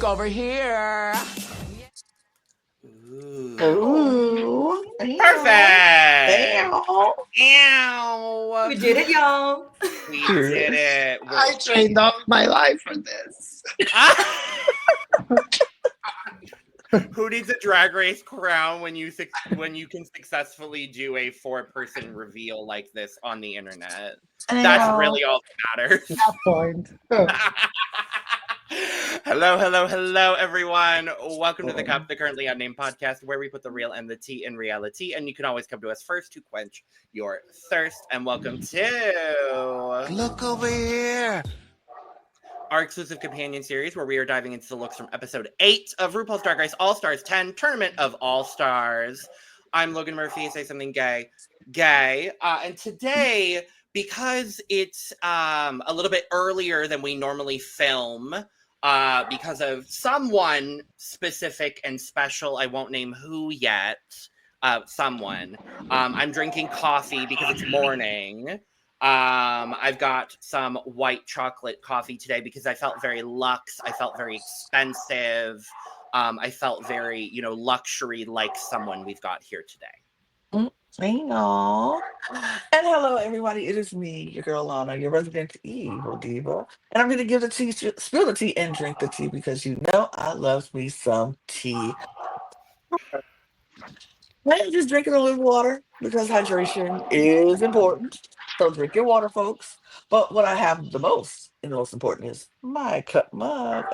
Look over here. Ooh. Perfect. Ow. Ow. We did it, y'all. We did it. I trained all my life for this. Who needs a Drag Race crown when you can successfully do a 4-person reveal like this on the internet? That's really all that matters. That point. Hello, everyone. Welcome to the Cup, the Currently Unnamed Podcast, where we put the real and the tea in reality. And you can always come to us first to quench your thirst. And welcome to Look over here. our exclusive companion series, where we are diving into the looks from episode 8 of RuPaul's Drag Race All-Stars 10, Tournament of All-Stars. I'm Logan Murphy. Say something gay. And today, because it's a little bit earlier than we normally film, because of someone specific and special, I won't name who yet, someone. I'm drinking coffee because it's morning. I've got some white chocolate coffee today because I felt very luxe. I felt very expensive. I felt very, luxury like someone we've got here today. Aww. And hello, everybody. It is me, your girl Lana, your resident evil diva. And I'm going to give the tea, spill the tea, and drink the tea because I love me some tea. I'm just drinking a little water because hydration is important. So drink your water, folks. But what I have the most important is my cup mug.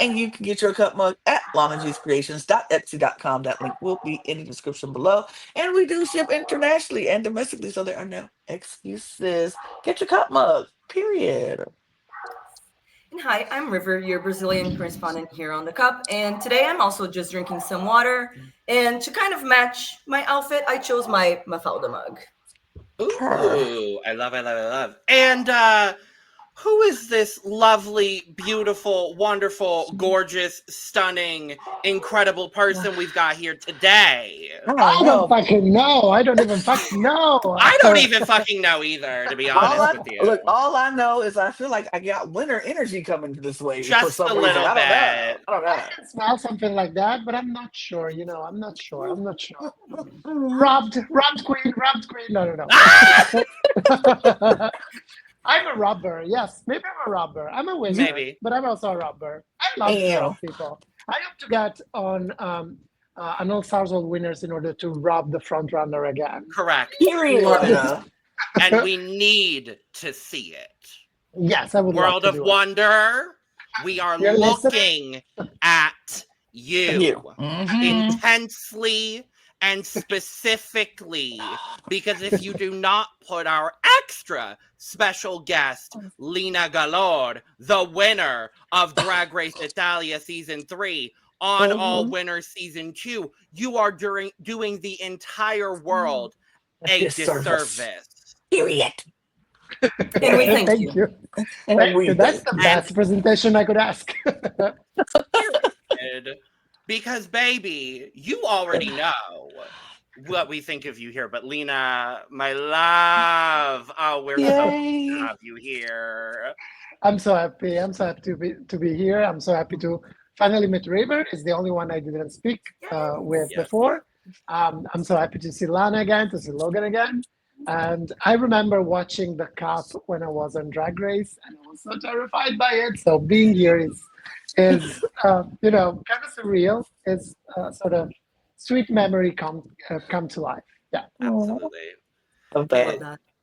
And you can get your cup mug at LanaG'sCreations.etsy.com. That link will be in the description below. And we do ship internationally and domestically, so there are no excuses. Get your cup mug, period. And hi, I'm River, your Brazilian correspondent here on the Cup. And today I'm also just drinking some water. And to kind of match my outfit, I chose my Mafalda mug. Ooh, I love. And who is this lovely, beautiful, wonderful, gorgeous, stunning, incredible person we've got here today? I don't fucking know. I don't even fucking know. I don't even fucking know either, to be honest with you. Look, all I know is I feel like I got winter energy coming this way. Just for some a reason. little I bit. don't know. I can smell something like that, but I'm not sure. I'm not sure. Robbed queen. No. I'm a robber. Yes, maybe I'm a robber. I'm a winner. Maybe. But I'm also a robber. I love to rob people. I hope to get on an All-Stars All Winners in order to rob the front runner again. Correct. And we need to see it. Yes, I would World love to of do Wonder, we are looking at you. Intensely and specifically, because if you do not put our extra special guest, Lina Galore, the winner of Drag Race Italia Season 3, on All Winners Season 2, you are doing the entire world a disservice. Period. And we thank you. That's the best presentation I could ask. Because, baby, you already know what we think of you here. But Lina, my love, we're so happy to have you here. I'm so happy. To be here. I'm so happy to finally meet River. It's the only one I didn't speak with before. I'm so happy to see Lana again, to see Logan again. And I remember watching the Cup when I was on Drag Race, and I was so terrified by it. So being here is kind of surreal. It's sort of sweet memory come to life. Yeah, absolutely.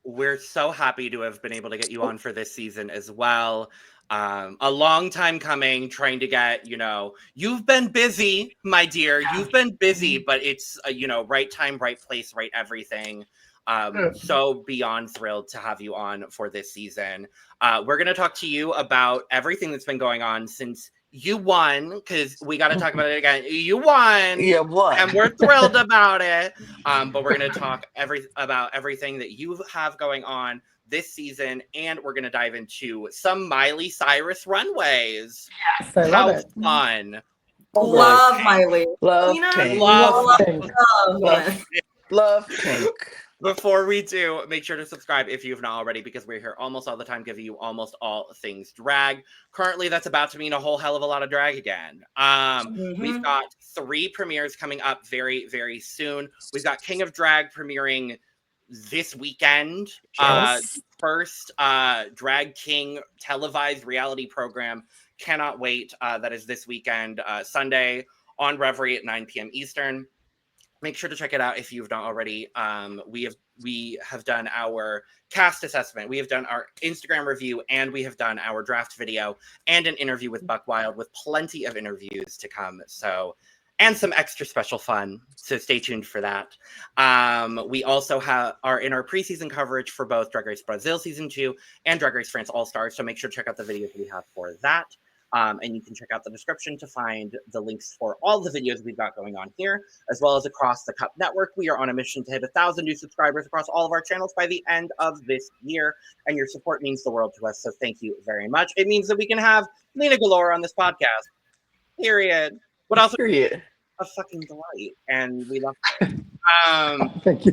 We're so happy to have been able to get you on for this season as well. A long time coming, trying to get, you've been busy, my dear. You've been busy, but it's, right time, right place, right everything. So beyond thrilled to have you on for this season. We're going to talk to you about everything that's been going on since you won, because we got to talk about it again. You won. Yeah, won. And we're thrilled about it. But we're going to talk about everything that you have going on this season, and we're going to dive into some Miley Cyrus runways. Yes, I love it. Fun. Love Miley. Love Lina, Pink. Love Pink. Love Pink. Before we do, make sure to subscribe if you've not already, because we're here almost all the time giving you almost all things drag. Currently, that's about to mean a whole hell of a lot of drag again. We've got 3 premieres coming up very, very soon. We've got King of Drag premiering this weekend. Yes. First Drag King televised reality program. Cannot wait. That is this weekend, Sunday on Reverie at 9 p.m. Eastern. Make sure to check it out if you've not already. We have done our cast assessment. We have done our Instagram review, and we have done our draft video and an interview with Buck Wild, with plenty of interviews to come. So, and some extra special fun. So stay tuned for that. We also are in our preseason coverage for both Drag Race Brazil Season 2 and Drag Race France All-Stars. So make sure to check out the videos we have for that. And you can check out the description to find the links for all the videos we've got going on here, as well as across the Cup Network. We are on a mission to hit 1,000 new subscribers across all of our channels by the end of this year, and your support means the world to us, so thank you very much. It means that we can have Lina Galore on this podcast, period. But also, Period. a fucking delight, and we love it. Thank you.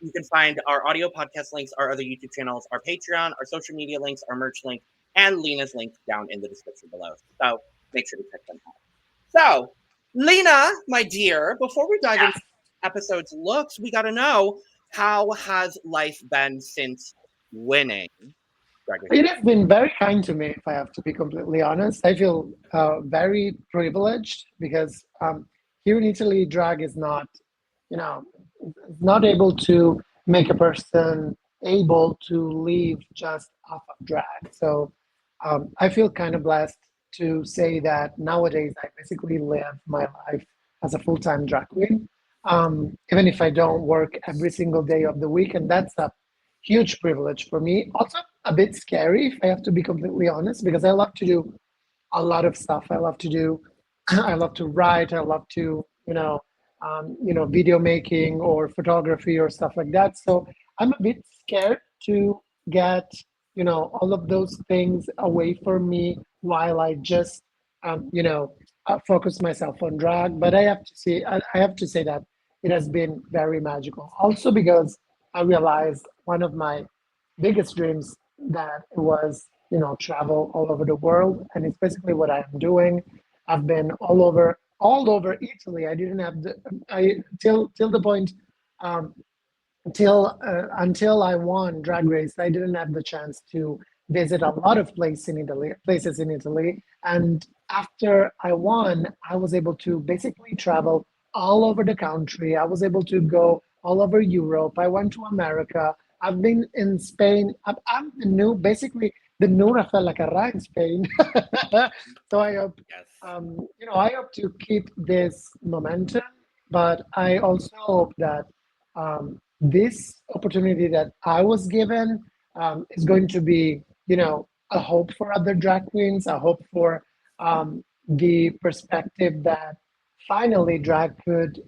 You can find our audio podcast links, our other YouTube channels, our Patreon, our social media links, our merch link, and Lina's link down in the description below. So make sure to check them out. So, Lina, my dear, before we dive into episode's looks, we got to know, how has life been since winning Drag Race? It has been very kind to me, if I have to be completely honest. I feel very privileged because here in Italy, drag is not, not able to make a person able to live just off of drag. So I feel kind of blessed to say that nowadays I basically live my life as a full-time drag queen, even if I don't work every single day of the week, and that's a huge privilege for me. Also a bit scary, if I have to be completely honest, because I love to do a lot of stuff. I love to write. I love to, video making or photography or stuff like that. So I'm a bit scared to get, all of those things away from me while I just, focus myself on drag. But I have to say that it has been very magical. Also because I realized one of my biggest dreams that it was, travel all over the world, and it's basically what I'm doing. I've been all over Italy. I didn't have till the point until I won Drag Race. I didn't have the chance to visit a lot of places in Italy. And after I won, I was able to basically travel all over the country. I was able to go all over Europe. I went to America. I've been in Spain. I'm the new Rafaela Carrà in Spain. So I hope, I hope to keep this momentum. But I also hope that this opportunity that I was given is going to be, a hope for other drag queens. A hope for the perspective that finally drag could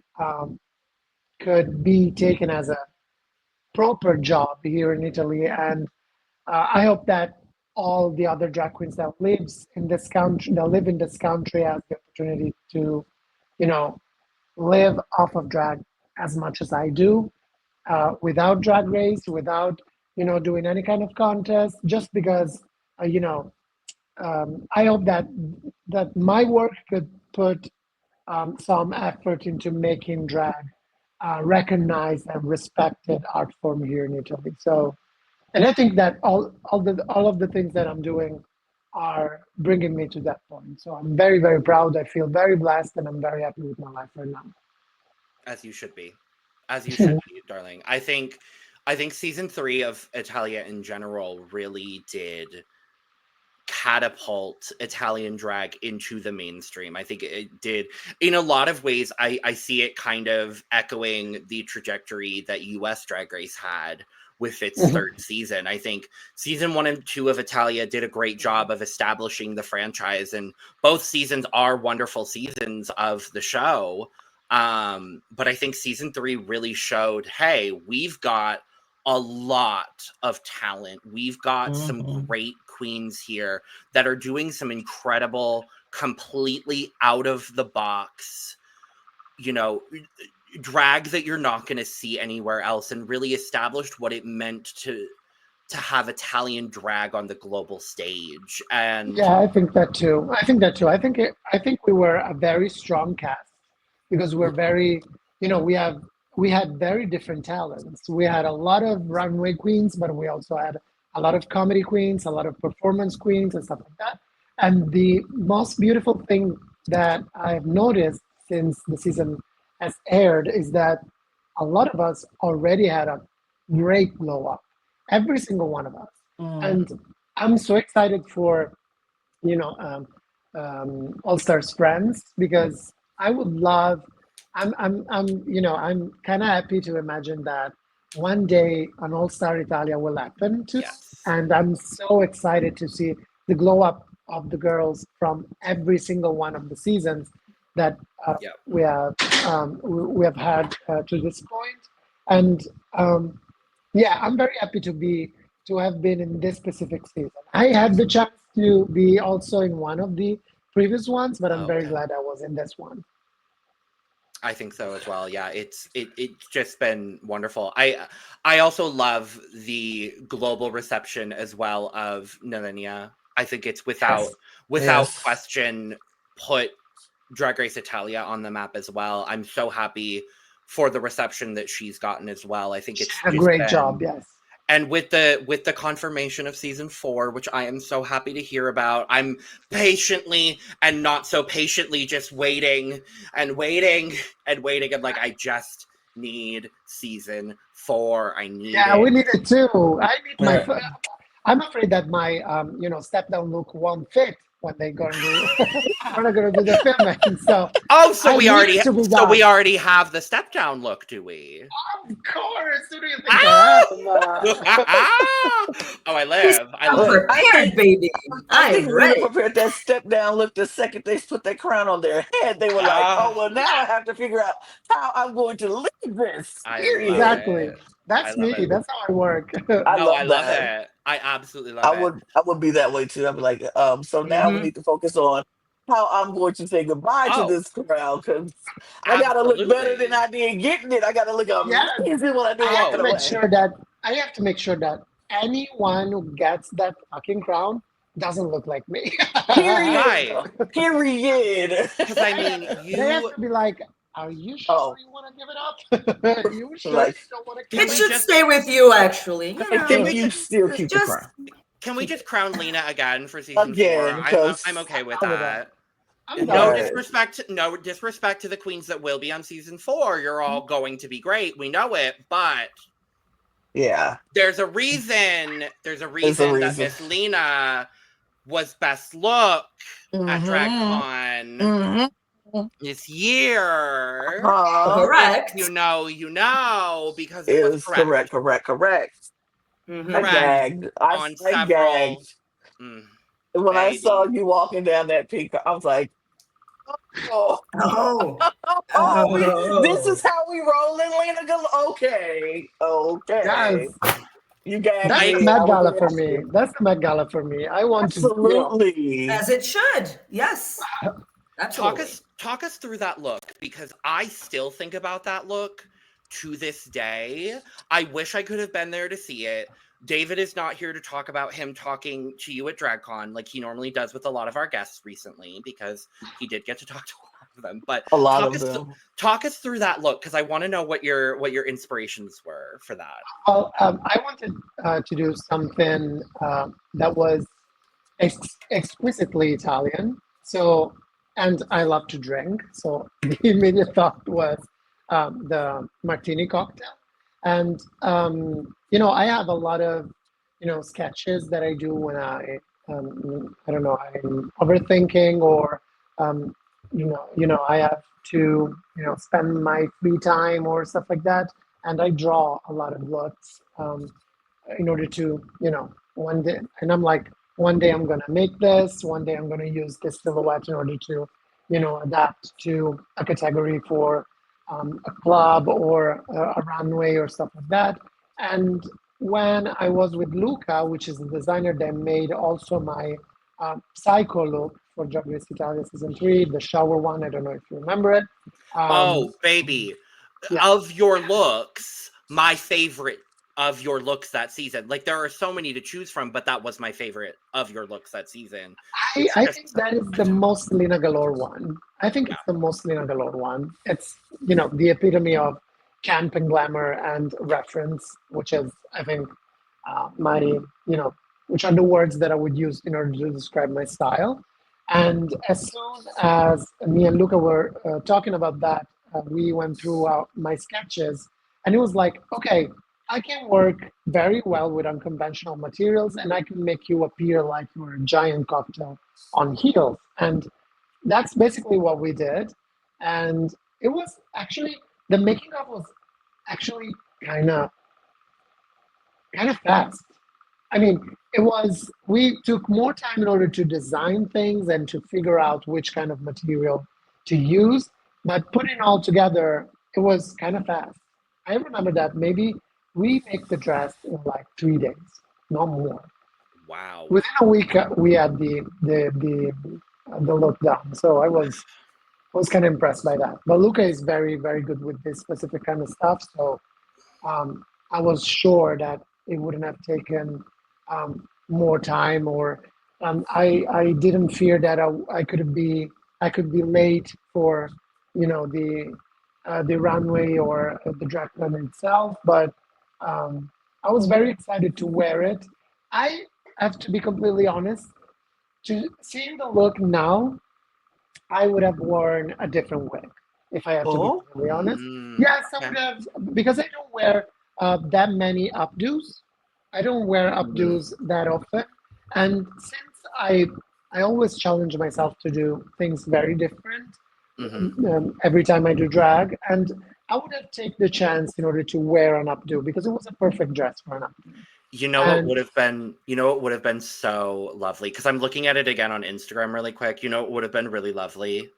be taken as a proper job here in Italy. And I hope that all the other drag queens that live in this country have the opportunity to, live off of drag as much as I do, without Drag Race, without, doing any kind of contest, just because, I hope that my work could put some effort into making drag recognized and respected art form here in Italy. So, and I think that all of the things that I'm doing are bringing me to that point. So I'm very, very proud. I feel very blessed, and I'm very happy with my life right now. As you should be. As you should be, darling. I think season 3 of Italia in general really did catapult Italian drag into the mainstream. I think it did. In a lot of ways, I see it kind of echoing the trajectory that US Drag Race had with its third season. I think season 1 and 2 of Italia did a great job of establishing the franchise, and both seasons are wonderful seasons of the show. But I think season 3 really showed, hey, we've got a lot of talent. We've got some great queens here that are doing some incredible, completely out of the box, drag that you're not going to see anywhere else, and really established what it meant to have Italian drag on the global stage. And Yeah, I think that too. I think we were a very strong cast because we're very, we had very different talents. We had a lot of runway queens, but we also had a lot of comedy queens, a lot of performance queens, and stuff like that. And the most beautiful thing that I've noticed since the season has aired is that a lot of us already had a great glow up, every single one of us. And I'm so excited for, All Stars Friends, because I would love. I'm kind of happy to imagine that one day an All Star Italia will happen too, yes, and I'm so excited to see the glow up of the girls from every single one of the seasons that Yep. we have had to this point. And yeah, I'm very happy to have been in this specific season. I had the chance to be also in one of the previous ones, but I'm very Okay. glad I was in this one. I think so as well. Yeah, it's just been wonderful. I also love the global reception as well of Nelenia. I think it's without Yes. question put Drag Race Italia on the map as well. I'm so happy for the reception that she's gotten as well. I think it's A just great been- job, yes. And with the confirmation of season 4, which I am so happy to hear about, I'm patiently and not so patiently just waiting and waiting and waiting. And like, I just need season 4. I need Yeah, it. we need it too. I need my. Right. I'm afraid that my step down look won't fit when they're going to do the filming. So Oh, so I we need already it to be so we done. already have the step down look, do we? Of course, who do you think I am? Oh, I He's live. I I'm live. I prepared, think baby. I I'm think Lena ready. prepared that step down look the second they put that crown on their head. They were like, Ah. "Oh well, now I have to figure out how I'm going to leave this." I Period. love Exactly. it. That's I love me. it. That's how I work. I No, love I love that. it. I absolutely love it. I would be that way too. I'd be like, so now we Mhm. need to focus on how I'm going to say goodbye to Oh, this crowd because I gotta look better than absolutely. I did getting it. I gotta look Yes, amazing when I do I have walking to Oh, make away. sure that anyone who gets that fucking crown doesn't look like me. Period. right. Period. Because I mean, They have you to be like, "Are you sure Oh, you want to give it up? Are you sure like you don't want to can It keep we it?" should just stay with you, actually. I can think we you just still keep the Just crown can we just crown Lena again for season 4? again I'm because okay with I'm with that. that. I'm No done. right. disrespect to the queens that will be on season 4. You're all going to be great. We know it, but Yeah, there's a reason. There's a there's a reason that reason. Miss Lena was best look at Mm-hmm. DragCon Mm-hmm. this year. correct. You know, because it It was is correct. correct. I Mhm. Correct gagged. on I several. gagged. And when I saw Baby. you walking down that peak, I was like, oh, Oh. this Oh. is how we roll in Lina Galore. Okay. Yes, You gagged that's I the me, and I Met was Gala for me. happy. That's the Met Gala for me. I want to, Absolutely. As it should. Yes. talk Absolutely. us through that look, because I still think about that look to this day. I wish I could have been there to see it. David is not here to talk about him talking to you at DragCon like he normally does with a lot of our guests recently, because he did get to talk to a lot of them. But A lot of them. talk us through that look, because I want to know what your inspirations were for that. Well, I wanted to do something that was exquisitely Italian. So, and I love to drink. So the immediate thought was the martini cocktail. And I have a lot of sketches that I do when I don't know, I'm overthinking, or I have to spend my free time or stuff like that, and I draw a lot of looks in order to one day, and I'm like, one day I'm gonna make this, one day I'm gonna use this silhouette in order to adapt to a category for a club or a runway or stuff like that. And when I was with Luca, which is the designer that made also my psycho look for Drag Race Italia season 3, the shower one, I don't know if you remember it. Oh, baby. Yeah. of your looks, my favorite of your looks that season. Like, there are so many to choose from, but that was my favorite of your looks that season. I think that is the most Lina Galore one. I think Yeah. it's the most Lina Galore one. It's, the epitome of camp and glamour and reference, which is, I think, my, which are the words that I would use in order to describe my style. And as soon as me and Luca were talking about that, we went through my sketches, and it was like, okay, I can work very well with unconventional materials, and I can make you appear like you're a giant cocktail on heels. And that's basically what we did. And it was actually, the making of was actually kind of fast. I mean, we took more time in order to design things and to figure out which kind of material to use, but putting it all together, it was kind of fast. I remember that maybe we make the dress in like 3 days, no more. Wow. Within a week, we had the look done. So I was kind of impressed by that. But Luca is very, very good with this specific kind of stuff. So I was sure that it wouldn't have taken more time, or I didn't fear that I could be late for the runway or the drag runway itself. But I was very excited to wear it. I have to be completely honest. To seeing the look now, I would have worn a different wig if I have to be completely honest. Yes, I would have, because I don't wear that many updos. I don't wear updos that often, and since I always challenge myself to do things very different every time I do drag, and I would have taken the chance in order to wear an updo because it was a perfect dress for an updo. What would have been so lovely, because I'm looking at it again on Instagram really quick. What would have been really lovely?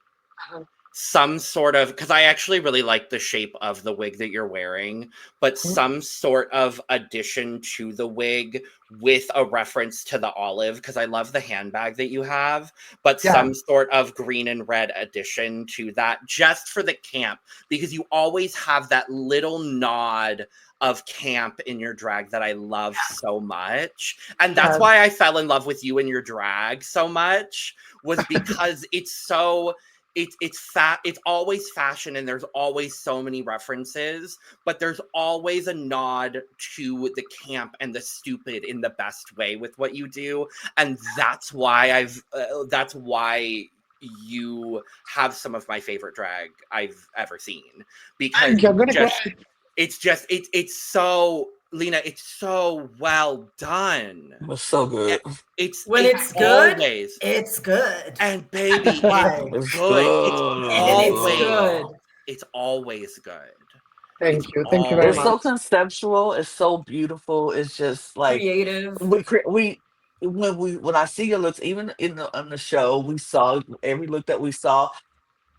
Some sort of, because I actually really like the shape of the wig that you're wearing, but some sort of addition to the wig with a reference to the olive, because I love the handbag that you have, but some sort of green and red addition to that, just for the camp, because you always have that little nod of camp in your drag that I love so much. And that's why I fell in love with you and your drag so much, was because it's so... It's always fashion, and there's always so many references, but there's always a nod to the camp and the stupid in the best way with what you do, and that's why that's why you have some of my favorite drag I've ever seen, because it's so, Lina, it's so well done. It was so good. It's good, always, it's good. And baby, it's good. It's good. It's always good. Thank you very much. It's so conceptual. It's so beautiful. It's just like creative. When I see your looks, even on the show, we saw every look that we saw.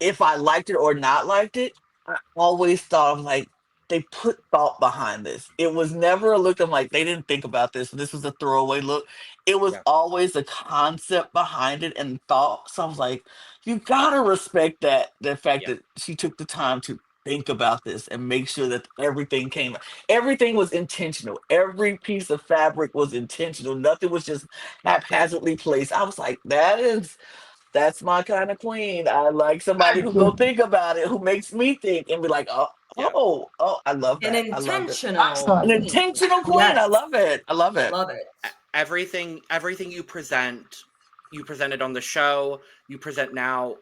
If I liked it or not liked it, I always thought of like, they put thought behind this. It was never a look I'm like, they didn't think about this. This was a throwaway look. It was always a concept behind it and thought. So I was like, you gotta respect the fact that she took the time to think about this and make sure that everything was intentional. Every piece of fabric was intentional. Nothing was just haphazardly placed. I was like, that's my kind of queen. I like somebody who go think about it, who makes me think and be like, oh, I love that. An intentional queen. Yes. I love it. Love it. Everything you presented on the show, you present now.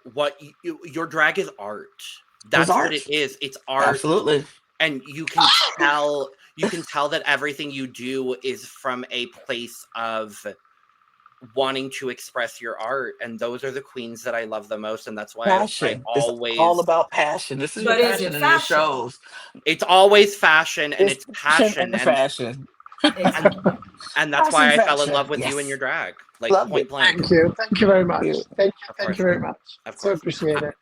Your drag is art. That's what it is. It's art. Absolutely. And you can tell that everything you do is from a place of wanting to express your art, and those are the queens that I love the most, and that's why passion. I always... It's all about passion. This is your passion in your shows. It's always fashion, and it's passion and fashion. And that's why I fell in love with you and your drag, like point blank. Thank you very much. Thank you very much. So appreciate it.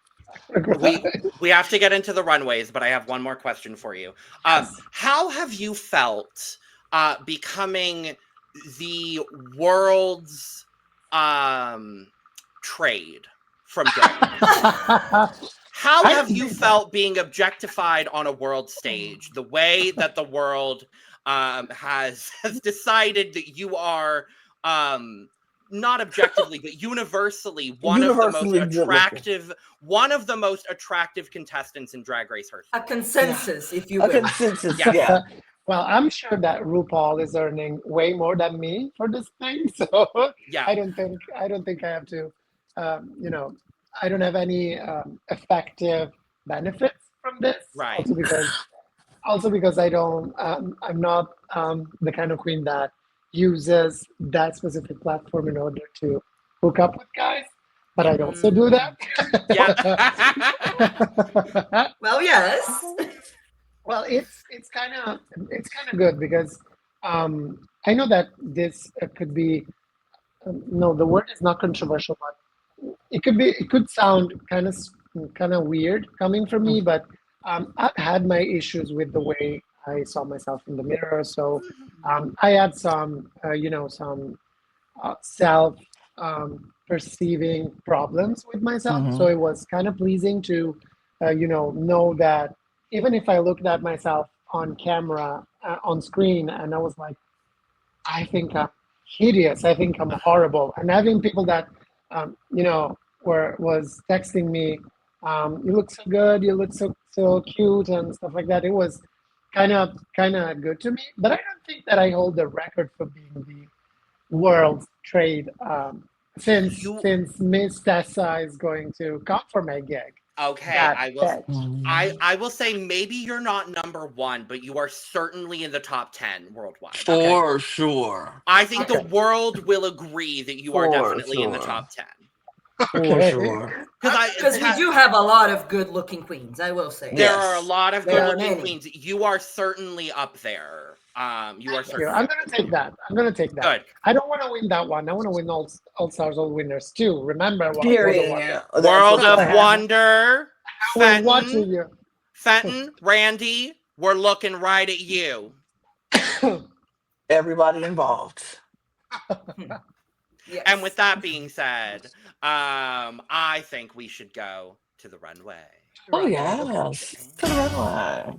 We have to get into the runways, but I have one more question for you. How have you felt becoming the world's trade from drag? How I have didn't you think that. felt being objectified on a world stage? The way that the world has decided that you are not objectively, but universally one of the most Universally good looking. attractive contestants in Drag Race history. A consensus, if you A will. consensus, Yeah. yeah. Well, I'm sure that RuPaul is earning way more than me for this thing, so Yeah. I don't think I have to, you know, I don't have any effective benefits from this. Right. Also because I don't, I'm not the kind of queen that uses that specific platform in order to hook up with guys, but I also do that. Yeah. Well, yes. Well, it's kind of good because I know that this could be no, the word is not controversial, but it could sound kind of weird coming from me, but I've had my issues with the way I saw myself in the mirror. So I had some some self perceiving problems with myself. So it was kind of pleasing to know that even if I looked at myself on camera on screen and I was like, I think I'm hideous, I think I'm horrible, and having people that was texting me, you look so good, you look so cute and stuff like that, it was kind of good to me. But I don't think that I hold the record for being the world trade since Miss Tessa is going to come for my gig. Okay, I will say maybe you're not number one, but you are certainly in the top 10 worldwide. For sure. I think the world will agree that you are definitely in the top 10. For sure. Because we do have a lot of good-looking queens, I will say. There are a lot of good-looking queens. You are certainly up there. You are certainly. I'm gonna take that. Good. I don't want to win that one. I want to win all stars, all winners too. Remember, World of Wonder. We're watching you. Fenton, Randy, we're looking right at you. Everybody involved. Yes. And with that being said, I think we should go to the runway. Oh yes, to the runway.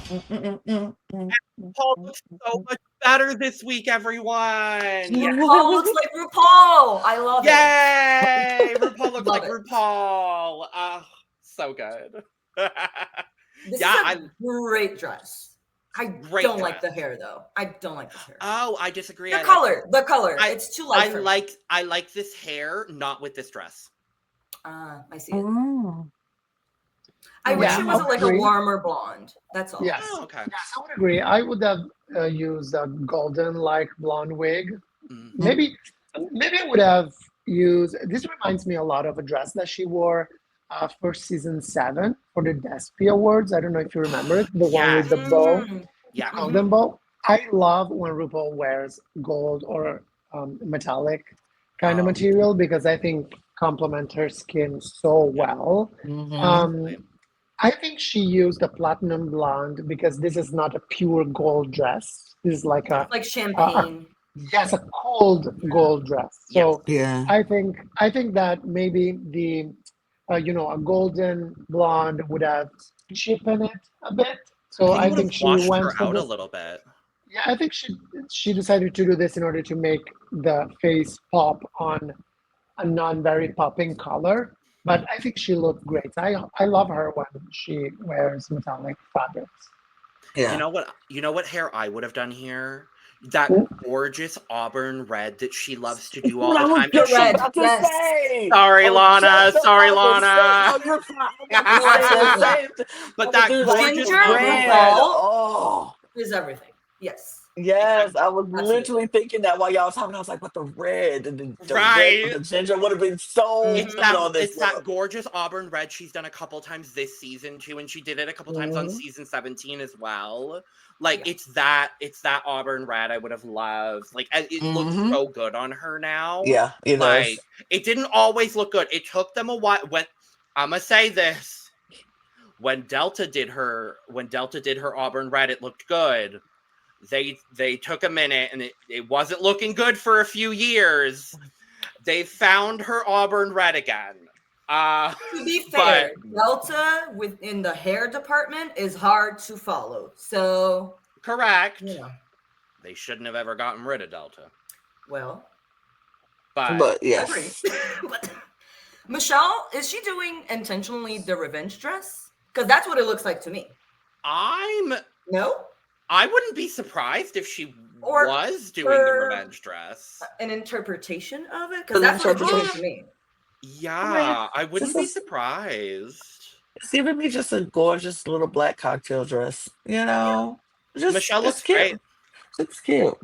RuPaul looks so much better this week, everyone. RuPaul looks like RuPaul. I love it. Yay! RuPaul looks like RuPaul. So good. This is a great dress. I don't like the hair though. I don't like this hair. Oh, I disagree. The color. It's too light. I like this hair, not with this dress. I see it. I wish it was like a warmer blonde. That's all. Yes. Oh, okay. Yes, I would agree. I would have used a golden like blonde wig. Maybe I would have used. This reminds me a lot of a dress that she wore for season 7 for the Despy Awards. I don't know if you remember it. The one with the bow. Yeah. Golden bow. I love when RuPaul wears gold or metallic kind of material because I think complement her skin so well. I think she used a platinum blonde because this is not a pure gold dress. This is like champagne. Yes, a cold gold dress. So yeah, I think that maybe the a golden blonde would have cheapened it a bit. So I think she went her out a little bit. Yeah, I think she decided to do this in order to make the face pop on a non very popping color. But I think she looked great. I love her when she wears metallic fabrics. Yeah. You know what hair I would have done here? That gorgeous auburn red that she loves to do all the time. Sorry, Lana. Sorry, Lana. But that gorgeous red is everything. Yes. Yes, I was literally thinking that while y'all was talking. I was like, "What the red and the red and the ginger would have been so." It's that gorgeous auburn red. She's done a couple times this season too, and she did it a couple times on season 17 as well. Like it's that auburn red I would have loved. Like it looks so good on her now. Yeah, it does. It didn't always look good. It took them a while. When I'm gonna say this, when Delta did her auburn red, it looked good. They took a minute and it wasn't looking good for a few years. They found her auburn red again. To be fair, Delta within the hair department is hard to follow. So correct. Yeah. They shouldn't have ever gotten rid of Delta. Well, But yes. agree. But Michelle, is she doing intentionally the revenge dress? Because that's what it looks like to me. No? I wouldn't be surprised if she Or was doing the her- revenge dress. An interpretation of it? Because that's what it looks like to me. Yeah, I wouldn't this be is- surprised. It's giving me just a gorgeous little black cocktail dress. You know, just Michelle it's looks cute. great. It's cute.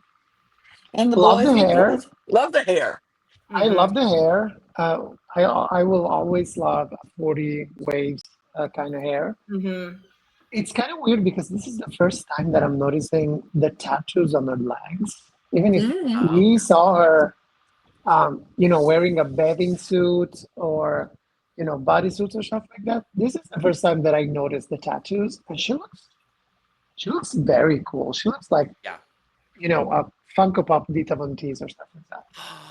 And the Love boys the look hair. good. Love the hair. I love the hair. I will always love a 40 waves kind of hair. Mm-hmm. It's kind of weird because this is the first time that I'm noticing the tattoos on her legs. Even if we saw her, wearing a bathing suit or, bodysuits or stuff like that. This is the first time that I noticed the tattoos, and she looks very cool. She looks like, a Funko Pop Dita Von Teese or stuff like that.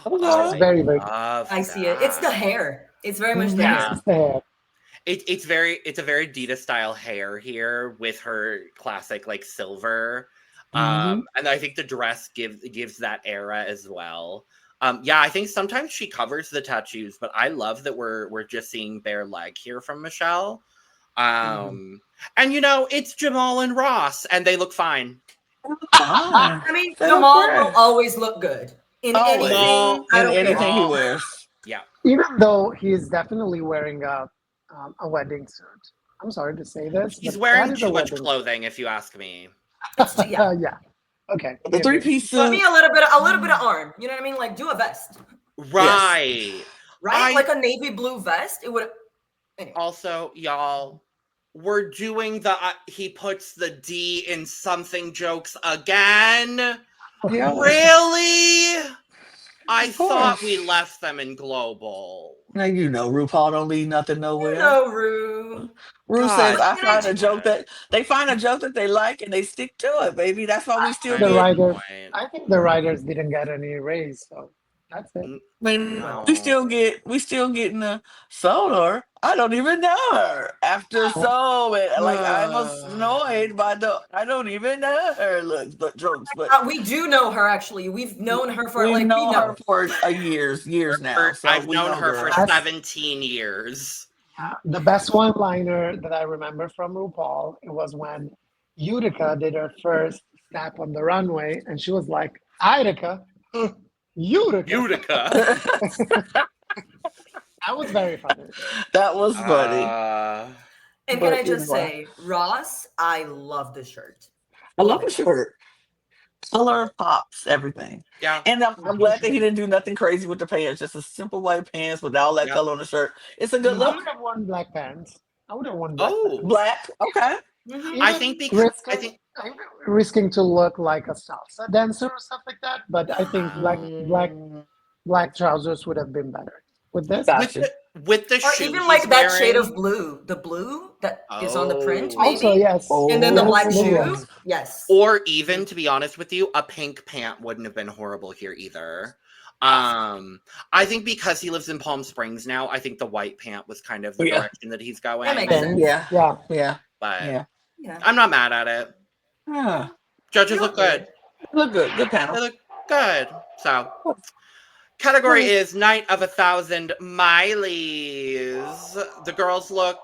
Oh, very, very cool. I see it. It's the hair. It's very much the Yeah. hair. It's the hair. It's a very Dita style hair here with her classic like silver. And I think the dress gives that era as well. I think sometimes she covers the tattoos, but I love that we're just seeing bare leg here from Michelle. And it's Jamal and Ross, and they look fine. I mean, Jamal will always look good in anything. I don't anything care. he wears. Yeah. Even though he is definitely wearing a wedding suit. I'm sorry to say this. He's but wearing that is a too much wedding clothing, if you ask me. suit. Yeah. Okay. The three-piece Give suit. me a little bit of arm. You know what I mean? Like do a vest. Right. Right? Like a navy blue vest. It would. Anyway. Also, y'all, we're doing the he puts the D in something jokes again. Yeah. Really? I Of thought course. we left them in global. Now RuPaul don't leave nothing nowhere. Rue. Ru God. says I find a joke that they like and they stick to it, baby. That's why we still The get. writers. I think the writers didn't get any raise, so that's it. I mean, No. we still getting the solar. I don't even know her after I'm annoyed by I don't even know her looks but jokes, but We do know her actually. We've known her for we've like known her for years now. So I've we known know her for That's- 17 years. The best one-liner that I remember from RuPaul, it was when Utica did her first snap on the runway, and she was like, "Utica, Utica." Utica. That was very funny. That was funny. And But can I just anyway. say, Ross, I love the shirt. I love the shirt. Color pops, everything. Yeah. And I'm glad that he didn't do nothing crazy with the pants. Just a simple white pants with all that Yep. color on the shirt. It's a good I look. would have worn black pants. I would have worn black Oh. pants. Black. Okay. Mhm. I think because I'm risking to look like a salsa dancer or stuff like that, but I think black trousers would have been better with this. Gotcha. with the Or shoe even he's like that shade wearing- of blue. The blue that is on the print, Oh. maybe. Also, yes. And then the Oh, black yes, shoe. yes. Yes. Or even, to be honest with you, a pink pant wouldn't have been horrible here either. I think because he lives in Palm Springs now, I think the white pant was kind of the Yeah. direction that he's going. That makes sense. Yeah. Yeah. Yeah. But Yeah. Yeah. I'm not mad at it. Yeah. Judges look good. Look good. Good They panel. look good. So, category is Night of 1,000 Mileys. The girls look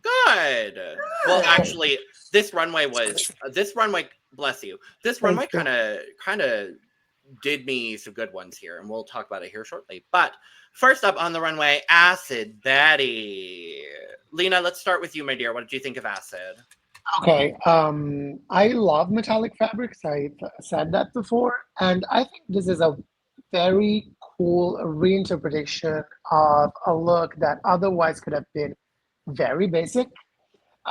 good. Well, actually, this runway, bless you. This runway Thank you. kind of did me some good ones here, and we'll talk about it here shortly. But first up on the runway, Acid Betty. Lina, let's start with you, my dear. What did you think of Acid? Okay. I love metallic fabrics. I said that before, and I think this is a very cool reinterpretation of a look that otherwise could have been very basic.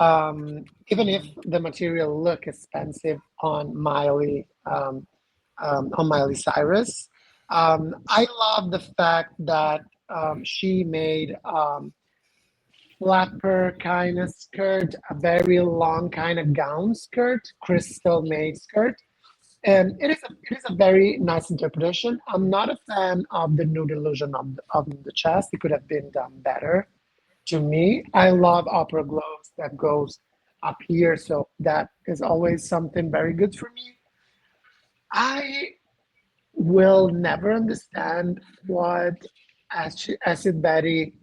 Even if the material look expensive on Miley Cyrus, I love the fact that she made flapper kind of skirt, a very long kind of gown skirt, crystal made skirt. And it is a very nice interpretation. I'm not a fan of the nude illusion of the chest. It could have been done better. To me, I love opera glows that goes up here, so that is always something very good for me. I will never understand what Acid Betty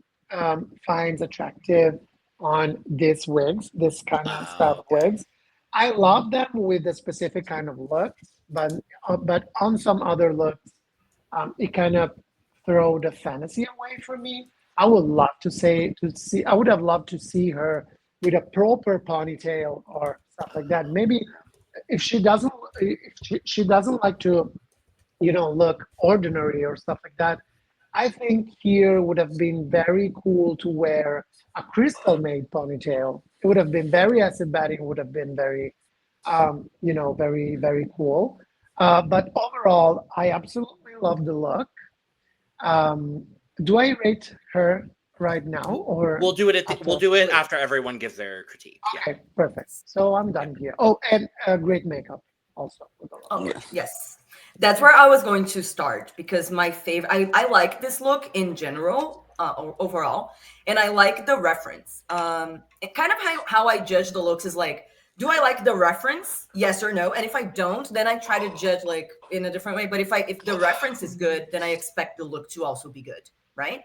finds attractive on these wigs, this kind of style Oh, of okay. wigs. I love them with a specific kind of look, but on some other looks, it kind of throw the fantasy away from me. I would love to say to see. I would have loved to see her with a proper ponytail or stuff like that. Maybe if she doesn't like to look ordinary or stuff like that. I think here would have been very cool to wear a crystal made ponytail. It would have been very acrobatic, would have been very, very, very cool. But overall, I absolutely love the look. Do I rate her right now or We'll do it we'll after? do it after everyone gives their critique. Yeah. Okay, perfect. So I'm done here. Oh, and great makeup also with the look. Oh, Yeah. yes. That's where I was going to start because my favorite, I like this look in general, overall, and I like the reference. It kind of how I judge the looks is like, do I like the reference? Yes or no? And if I don't, then I try to judge like in a different way. But if the reference is good, then I expect the look to also be good, right?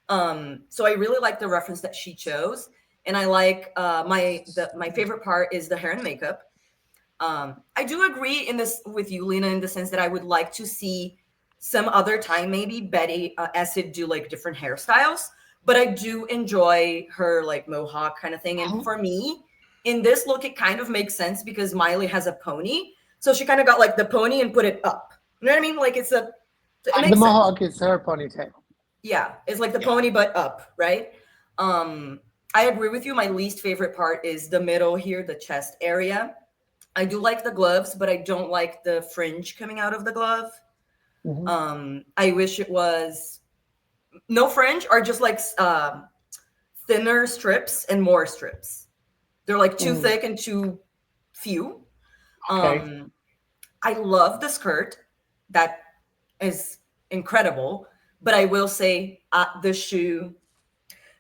So I really like the reference that she chose, and I like my favorite part is the hair and makeup. I do agree in this with you, Lena, in the sense that I would like to see some other time maybe Betty Acid do like different hairstyles, but I do enjoy her like mohawk kind of thing. And for me, in this look, it kind of makes sense because Miley has a pony, so she kind of got like the pony and put it up. You know what I mean? Like it And the makes sense. mohawk is her ponytail. Yeah, it's like the Yeah. pony but up, right? I agree with you. My least favorite part is the middle here, the chest area. I do like the gloves, but I don't like the fringe coming out of the glove. Mhm. I wish it was no fringe or just like thinner strips and more strips. They're like too Mm, thick and too few. okay. I love the skirt. That is incredible. But I will say the shoe,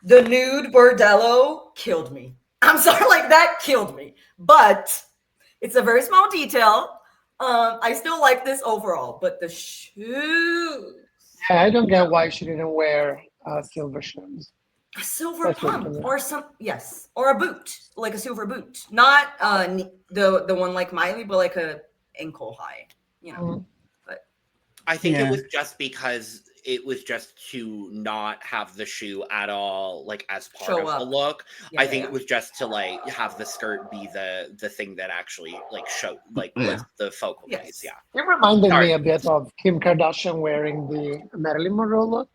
the nude bordello killed me. I'm sorry, like that killed me. But it's a very small detail. I still like this overall, but the shoes, Yeah, I don't get why she didn't wear silver shoes. a silver That's weird to pump me. or some, yes, or a boot, like a silver boot, not the one like Miley, but like a ankle high, you know. Mm, But I think it Yeah. was just because it was just to not have the shoe at all, like as part show of the up. look. Yeah, I yeah, think yeah. it was just to like have the skirt be the thing that actually like showed like Yeah. was the focal piece. Yes. Yeah. it reminded Sorry. me a bit of Kim Kardashian wearing the Marilyn Monroe look.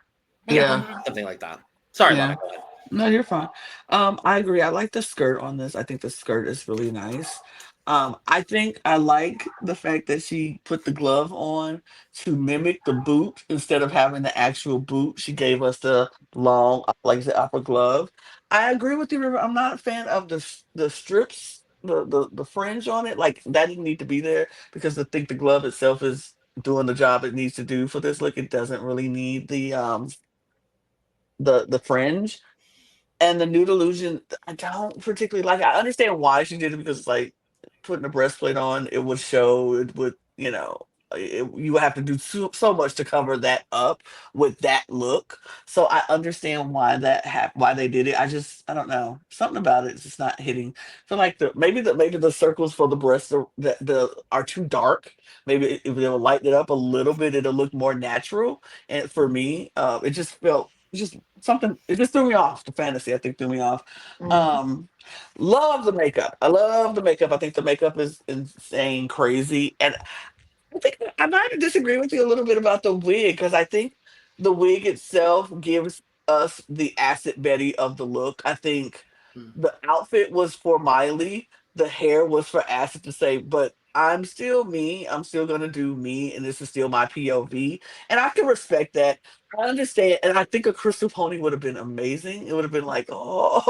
Yeah. Mhm. Something like that. Sorry, Yeah. Lana, go ahead. No, you're fine. I agree. I like the skirt on this. I think the skirt is really nice. I think I like the fact that she put the glove on to mimic the boot instead of having the actual boot. She gave us the long, like the upper glove. I agree with you, River. I'm not a fan of the strips, the fringe on it. Like that didn't need to be there because I think the glove itself is doing the job it needs to do for this look. It doesn't really need the fringe. And the nude illusion, I don't particularly like. I understand why she did it because, like, putting a breastplate on, it would show. It would, you would have to do so much to cover that up with that look. So I understand why why they did it. I don't know, something about it is just not hitting. I feel like maybe the circles for the breasts are too dark. Maybe if they'll lighten it up a little bit, it'll look more natural. And for me, it just felt just something. It just threw me off. The fantasy, I think, threw me off. Mm. Um, love the makeup. I love the makeup. I think the makeup is insane, crazy, and I think I might disagree with you a little bit about the wig because I think the wig itself gives us the acid Betty of the look. I think Mm. the outfit was for Miley, the hair was for Acid to say, but I'm still me. I'm still gonna do me, and this is still my POV, and I can respect that. I understand, and I think a crystal pony would have been amazing. It would have been like, oh,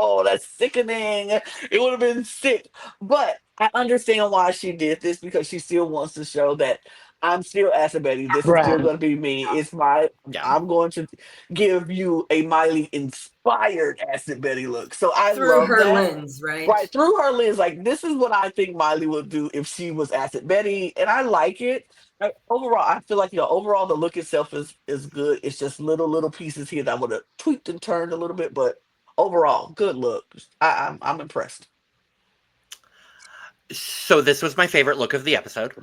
oh, that's sickening. It would have been sick. But I understand why she did this because she still wants to show that I'm still Acid Betty. This is still Brand. going to be me. It's my, Yeah. I'm going to give you a Miley inspired Acid Betty look. So I Through love her that. lens, right? Right, through her lens, like this is what I think Miley would do if she was Acid Betty, and I like it. Overall, I feel like overall the look itself is good. It's just little pieces here that I would have tweaked and turned a little bit, but overall, good look. I'm impressed. So this was my favorite look of the episode.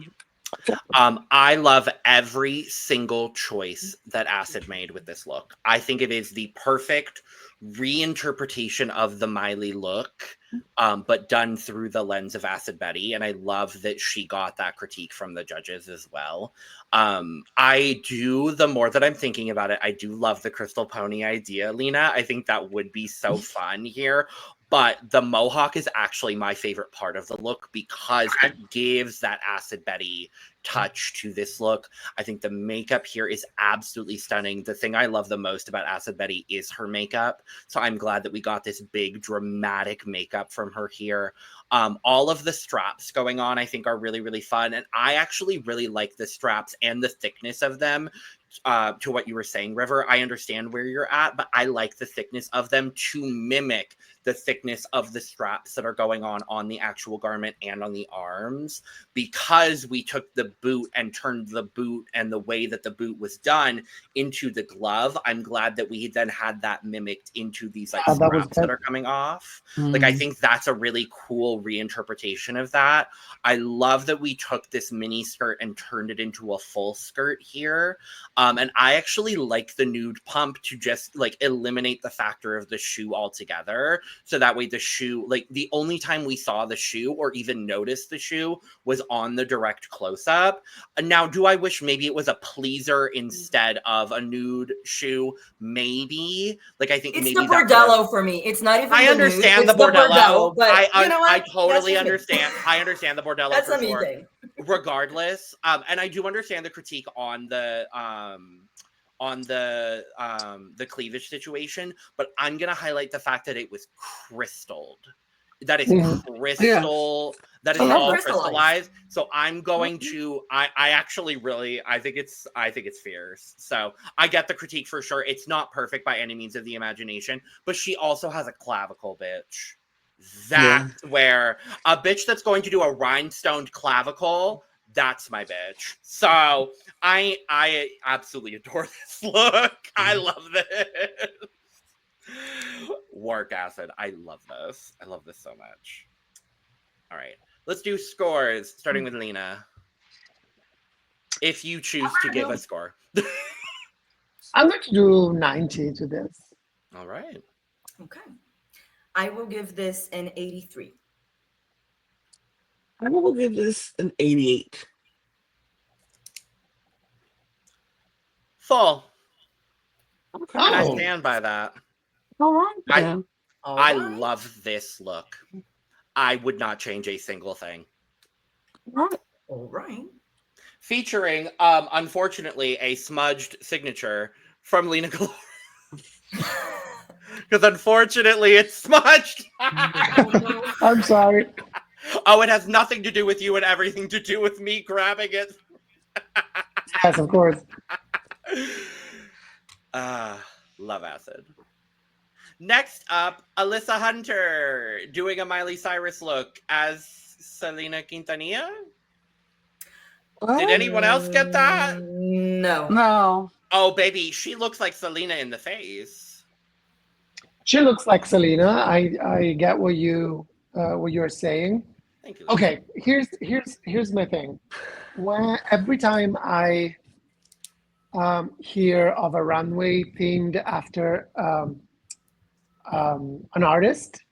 I love every single choice that Acid made with this look. I think it is the perfect reinterpretation of the Miley look, but done through the lens of Acid Betty. And I love that she got that critique from the judges as well. The more that I'm thinking about it, I do love the Crystal Pony idea, Lina. I think that would be so fun here. But the mohawk is actually my favorite part of the look because it gives that Acid Betty touch to this look. I think the makeup here is absolutely stunning. The thing I love the most about Acid Betty is her makeup. So I'm glad that we got this big dramatic makeup from her here. All of the straps going on, I think, are really, really fun. And I actually really like the straps and the thickness of them. To what you were saying, River, I understand where you're at, but I like the thickness of them to mimic the thickness of the straps that are going on the actual garment and on the arms, because we took the boot and turned the boot and the way that the boot was done into the glove. I'm glad that we then had that mimicked into these like straps that are coming off. Like, I think that's a really cool reinterpretation of that. I love that we took this mini skirt and turned it into a full skirt here. And I actually like the nude pump to just like eliminate the factor of the shoe altogether. So that way the shoe, like the only time we saw the shoe or even noticed the shoe was on the direct close-up. Now, do I wish maybe it was a pleaser instead of a nude shoe? Maybe. Like, I think it's maybe the bordello for me. It's not even I understand the bordello. but you know what? I totally understand. I understand the bordello. That's for a me sure. thing. Regardless, and I do understand the critique on the cleavage situation, but I'm gonna highlight the fact that it was crystalled. That is crystal. Yeah. That is all crystallized. So I'm going to. I actually really. I think it's fierce. So I get the critique for sure. It's not perfect by any means of the imagination, but she also has a clavicle, bitch. That's where a bitch that's going to do a rhinestoned clavicle, that's my bitch. So I absolutely adore this look. I love this. Work Acid. I love this. I love this so much. All right. Let's do scores, starting with Lina. If you choose to give a score. I'm going to do 90 to this. All right. Okay. I will give this an 83. I will give this an 88. Full. Okay. And I stand by that. All right. I love this look. I would not change a single thing. All right. Featuring, unfortunately, a smudged signature from Lina Galore. Because unfortunately, it's smudged. I'm sorry. Oh, it has nothing to do with you and everything to do with me grabbing it. Yes, of course. Love Acid. Next up, Alyssa Hunter doing a Miley Cyrus look as Selena Quintanilla. Did anyone else get that? No. Oh, baby, she looks like Selena in the face. She looks like Selena. I get what you're saying. Thank you. Okay, here's my thing. Every time I hear of a runway themed after an artist,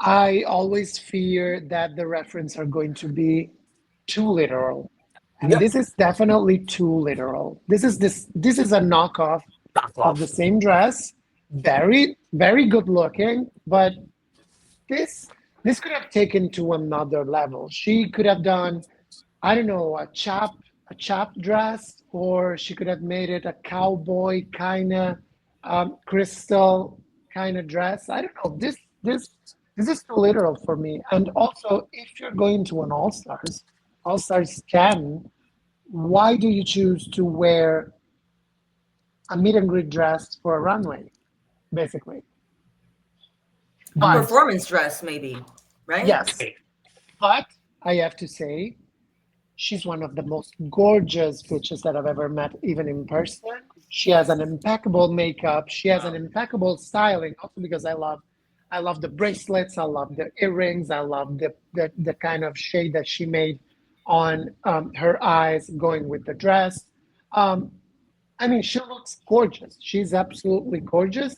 I always fear that the reference are going to be too literal. And this is definitely too literal. This is a knockoff of the same dress. Very, very good looking, but this could have taken to another level. She could have done, I don't know, a chap dress, or she could have made it a cowboy kind of crystal kind of dress. I don't know. This is too literal for me. And also, if you're going to an All Stars 10, why do you choose to wear a meet and greet dress for a runway, basically? A But performance dress, maybe, right? yes, but I have to say, she's one of the most gorgeous bitches that I've ever met, even in person. She has an impeccable makeup. She has an impeccable styling, also because I love the bracelets. I love the earrings. I love the kind of shade that she made on her eyes, going with the dress. Um, I mean, she looks gorgeous. She's absolutely gorgeous.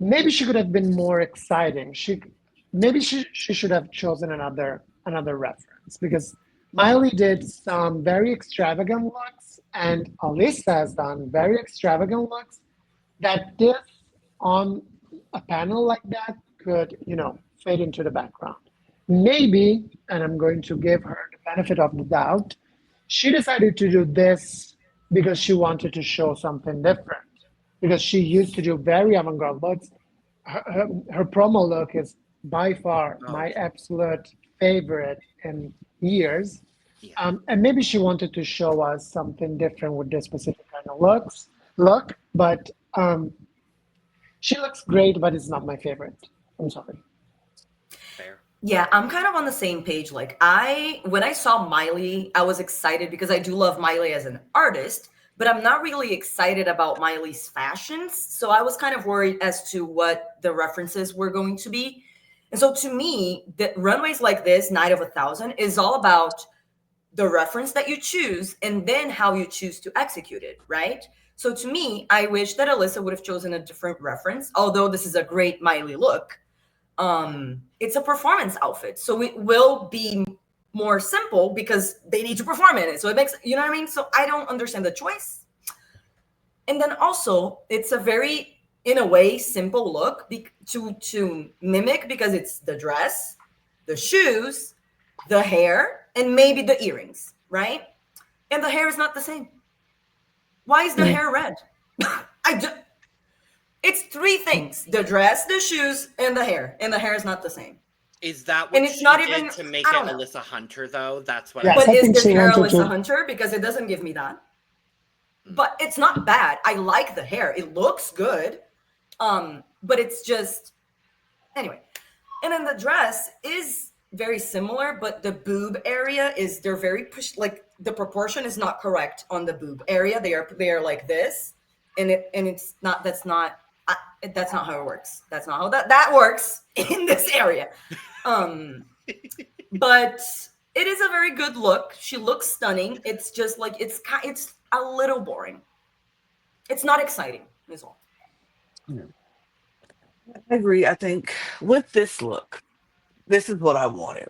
Maybe she could have been more exciting. She should have chosen another reference, because Miley did some very extravagant looks, and Alyssa has done very extravagant looks that this on a panel like that could, fade into the background. Maybe, and I'm going to give her the benefit of the doubt, she decided to do this because she wanted to show something different. Because she used to do very avant-garde looks. Her promo look is by far my absolute favorite in years. Yeah. And maybe she wanted to show us something different with this specific kind of look. But she looks great, but it's not my favorite. I'm sorry. Fair. Yeah, I'm kind of on the same page. Like when I saw Miley, I was excited because I do love Miley as an artist, but I'm not really excited about Miley's fashions. So I was kind of worried as to what the references were going to be. And so to me, the runways like this, Night of 1,000, is all about the reference that you choose and then how you choose to execute it, right? So to me, I wish that Alyssa would have chosen a different reference, although this is a great Miley look. It's a performance outfit, so it will be more simple because they need to perform in it. So it makes, you know what I mean? So I don't understand the choice. And then also, it's a very, in a way, simple look to mimic, because it's the dress, the shoes, the hair, and maybe the earrings, right? And the hair is not the same. Why is the hair red? It's three things: the dress, the shoes, and the hair. And the hair is not the same. Is that what And it's she not did even- to make I it don't know. Alyssa Hunter, though? That's what Yes, But I is think this she hair wanted Alyssa to- Hunter? Because it doesn't give me that. But it's not bad. I like the hair. It looks good. But it's just, anyway. And then the dress is very similar, but the boob area they're very pushed, like the proportion is not correct on the boob area. They are like this, and it's not. That's not how it works. That's not how that works in this area. But it is a very good look. She looks stunning. It's just like it's a little boring. It's not exciting, is all. I agree. I think with this look, this is what I wanted,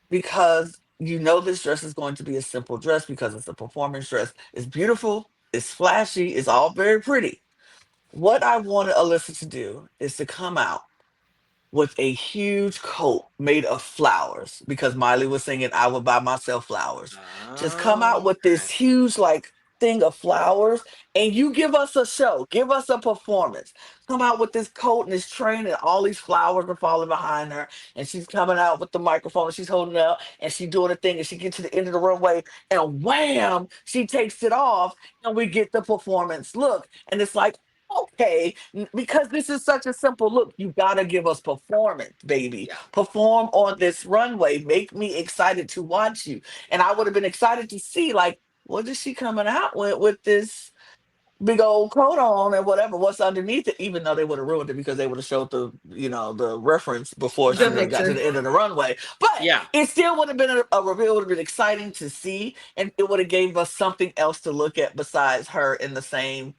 because this dress is going to be a simple dress because it's a performance dress. It's beautiful, it's flashy, it's all very pretty. What I wanted Alyssa to do is to come out with a huge coat made of flowers, because Miley was singing I would buy myself flowers. Just come out with this huge thing of flowers, and you give us a show, give us a performance. Come out with this coat and this train, and all these flowers are falling behind her, and she's coming out with the microphone and she's holding it out and she's doing a thing, and she gets to the end of the runway and wham, she takes it off, and we get the performance look. And it's like, okay, because this is such a simple look, you gotta give us performance, baby. Yeah. Perform on this runway. Make me excited to watch you. And I would have been excited to see, what is she coming out with this big old coat on and what's underneath it, even though they would have ruined it because they would have showed the reference before she The even got to picture. the end of the runway. But Yeah. it still would have been a reveal, would have been exciting to see, and it would have gave us something else to look at besides her in the same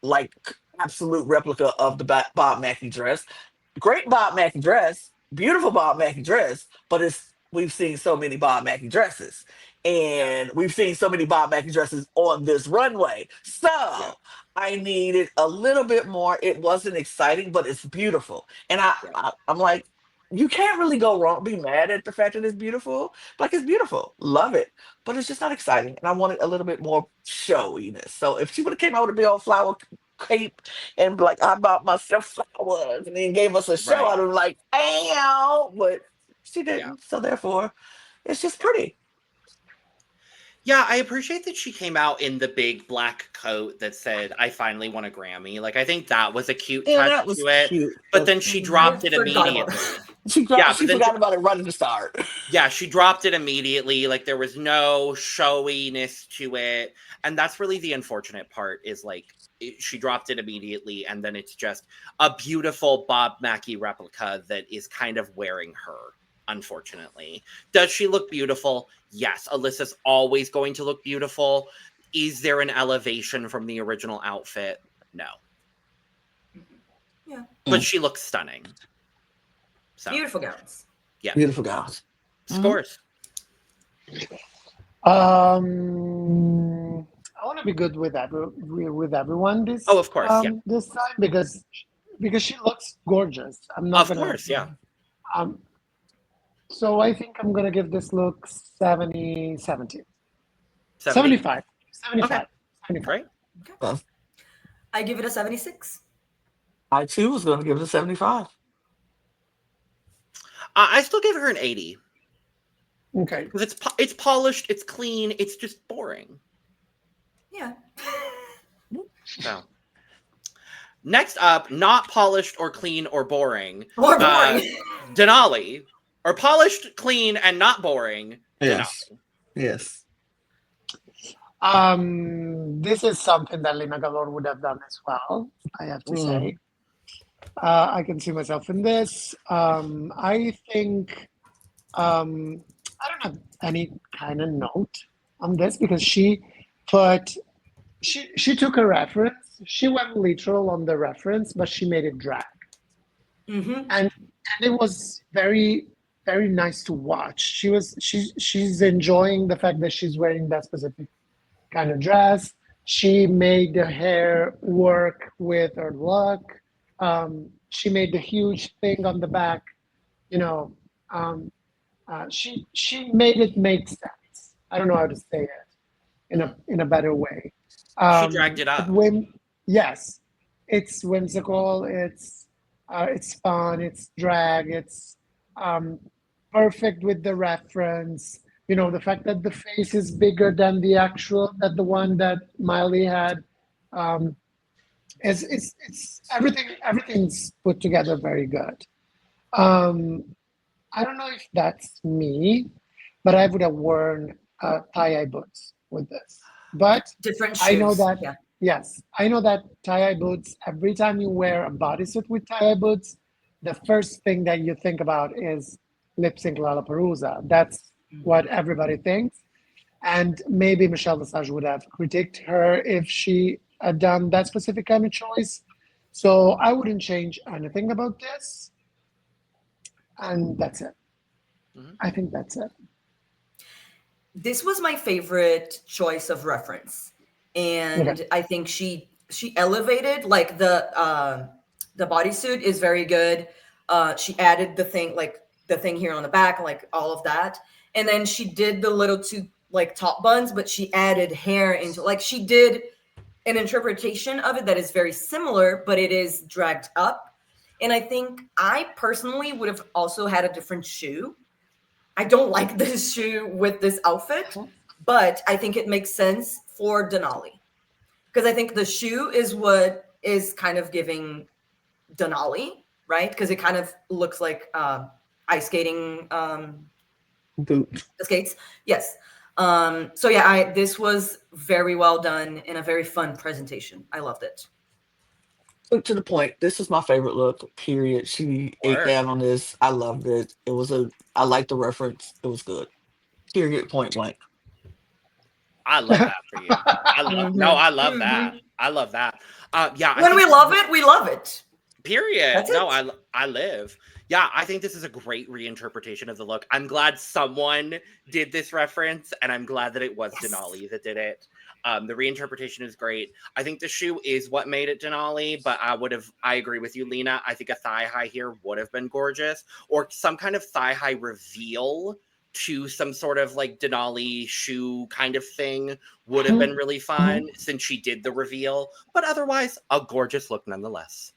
like absolute replica of the Bob Mackie dress. Great Bob Mackie dress, beautiful Bob Mackie dress, but we've seen so many Bob Mackie dresses, and we've seen so many Bob Mackie dresses on this runway. So I needed a little bit more. It wasn't exciting, but it's beautiful, and I'm like, you can't really go wrong. Be mad at the fact that it's beautiful. Like, it's beautiful, love it, but it's just not exciting. And I wanted a little bit more showiness. So if she would have came out with a big old flower cape and like I bought myself flowers and then gave us a show. Right. I'd have like, ow, but she Yeah. didn't. So therefore, it's just pretty. Yeah, I appreciate that she came out in the big black coat that said, I finally won a Grammy. Like, I think that was a cute Yeah, touch that was to it. cute. But then she dropped I it forgot about immediately. She She forgot about it right at the start. Yeah, she dropped it immediately. Like, there was no showiness to it. And that's really the unfortunate part is, like, she dropped it immediately. And then it's just a beautiful Bob Mackie replica that is kind of wearing her, unfortunately. Does she look beautiful? Yes. Alyssa's always going to look beautiful. Is there an elevation from the original outfit? No. Yeah. But she looks stunning. So, Beautiful gowns. yeah. Beautiful gals. Scores. I want to be good with everyone this Oh, of course, yeah. this time because she looks gorgeous. I'm not Of gonna course, yeah. So I think I'm gonna give this look 70. 70. 75. 75. Okay. 75. Right? Okay. I give it a 76. I too was going to give it a 75. I still give her an 80. Okay. Because it's polished, it's clean, it's just boring. Yeah. So, next up, not polished or clean or boring. More boring. Denali. Or polished, clean, and not boring. Yes. Denali. Yes. This is something that Lina Galore would have done as well, I have to say. I can see myself in this. I think I don't have any kind of note on this because she took a reference. She went literal on the reference, but she made it drag. Mm-hmm. And it was very, very nice to watch. She's enjoying the fact that she's wearing that specific kind of dress. She made the hair work with her look. She made the huge thing on the back. She made it make sense. I don't know how to say it in a better way. She dragged it up. Yes, it's whimsical. It's fun. It's drag. It's perfect with the reference. The fact that the face is bigger than the one that Miley had. It's everything's put together very good. I don't know if that's me, but I would have worn tie-eye boots with this. But Different shoes. I know that. Yeah. Yes, I know that tie-eye boots. Every time you wear a bodysuit with tie-eye boots, the first thing that you think about is lip sync Lollapalooza. That's what everybody thinks. And maybe Michelle Visage would have critiqued her if she had done that specific kind of choice. So I wouldn't change anything about this. And that's it. I think that's it. This was my favorite choice of reference. And Okay. I think she elevated, like the bodysuit is very good. She added the thing here on the back, like all of that. And then she did the little two like top buns, but she added hair into, like, she did an interpretation of it that is very similar, but it is dragged up. And I think I personally would have also had a different shoe. I don't like this shoe with this outfit, but I think it makes sense for Denali. Because I think the shoe is what is kind of giving Denali, right? Because it kind of looks like ice skating Boot. the skates. Yes. So yeah, this was very well done and a very fun presentation. I loved it. Look, to the point, this is my favorite look, period. She ate Word. down on this. I loved it. I liked the reference. It was good. Period, point blank. I love that for you. I love Mhm. that. I love that. Yeah. I When think we love it, we love it. Period. That's No, it. I live. Yeah, I think this is a great reinterpretation of the look. I'm glad someone did this reference, and I'm glad that it was Yes. Denali that did it. The reinterpretation is great. I think the shoe is what made it Denali, but I agree with you, Lina. I think a thigh high here would have been gorgeous, or some kind of thigh high reveal to some sort of like Denali shoe kind of thing would have been really fun since she did the reveal. But otherwise, a gorgeous look nonetheless.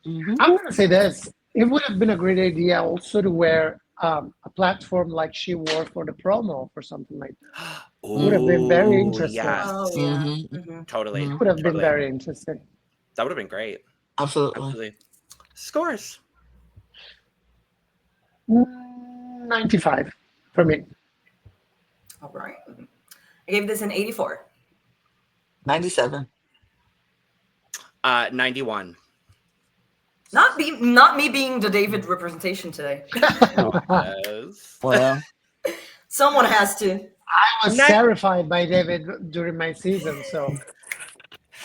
Mhm. I'm going to say this. It would have been a great idea also to wear a platform like she wore for the promo or something like that. Would have been very Ooh, interesting. yes. Oh yeah. Mhm. Mhm. Totally. Mhm. Would have been Totally. very interesting. That would have been great. Absolutely. Absolutely. Scores. 95 for me. All right. I gave this an 84. 97. 91. Not me being the David representation today. Yes. Well, Someone has to. I was terrified by David during my season, so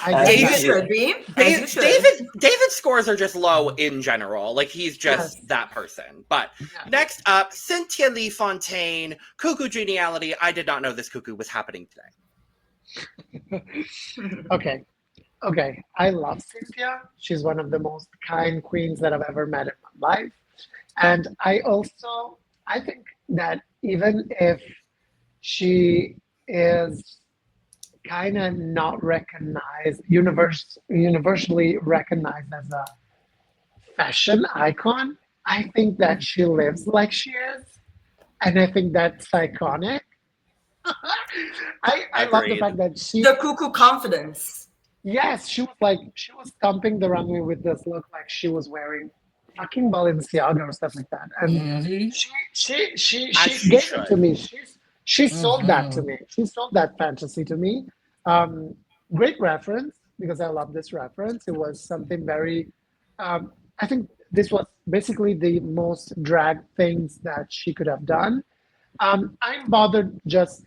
I As did you As you that. should. should be. As you should. David's scores are just low in general. Like he's just Yes. that person. But Yeah. next up, Cynthia Lee Fontaine, Cuckoo Geniality. I did not know this cuckoo was happening today. Okay. Okay. I love Cynthia. She's one of the most kind queens that I've ever met in my life. And I think that even if she is kind of not recognized, universally recognized as a fashion icon, I think that she lives like she is. And I think that's iconic. I love the Agreed. fact that The cuckoo confidence. yes, she was stomping the runway with this look like she was wearing fucking Balenciaga or stuff like that. And Mhm. she she gave should. it to me. She sold that to Mhm. me. She sold that fantasy to me. Great reference because I love this reference. It was something very. I think this was basically the most drag things that she could have done. I'm bothered just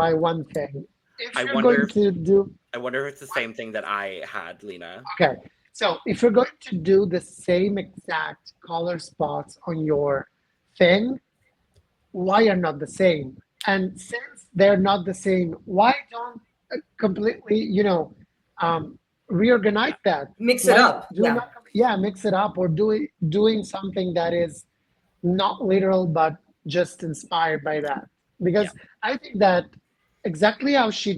by one thing. If I you're wonder going if- to do I wonder if it's the same thing that I had, Lina. okay, so if you're going to do the same exact color spots on your thing, why are not the same? And since they're not the same, why don't completely, reorganize that? Mix it up. Yeah. Yeah, mix it up or doing something that is not literal but just inspired by that. Because I think that exactly how she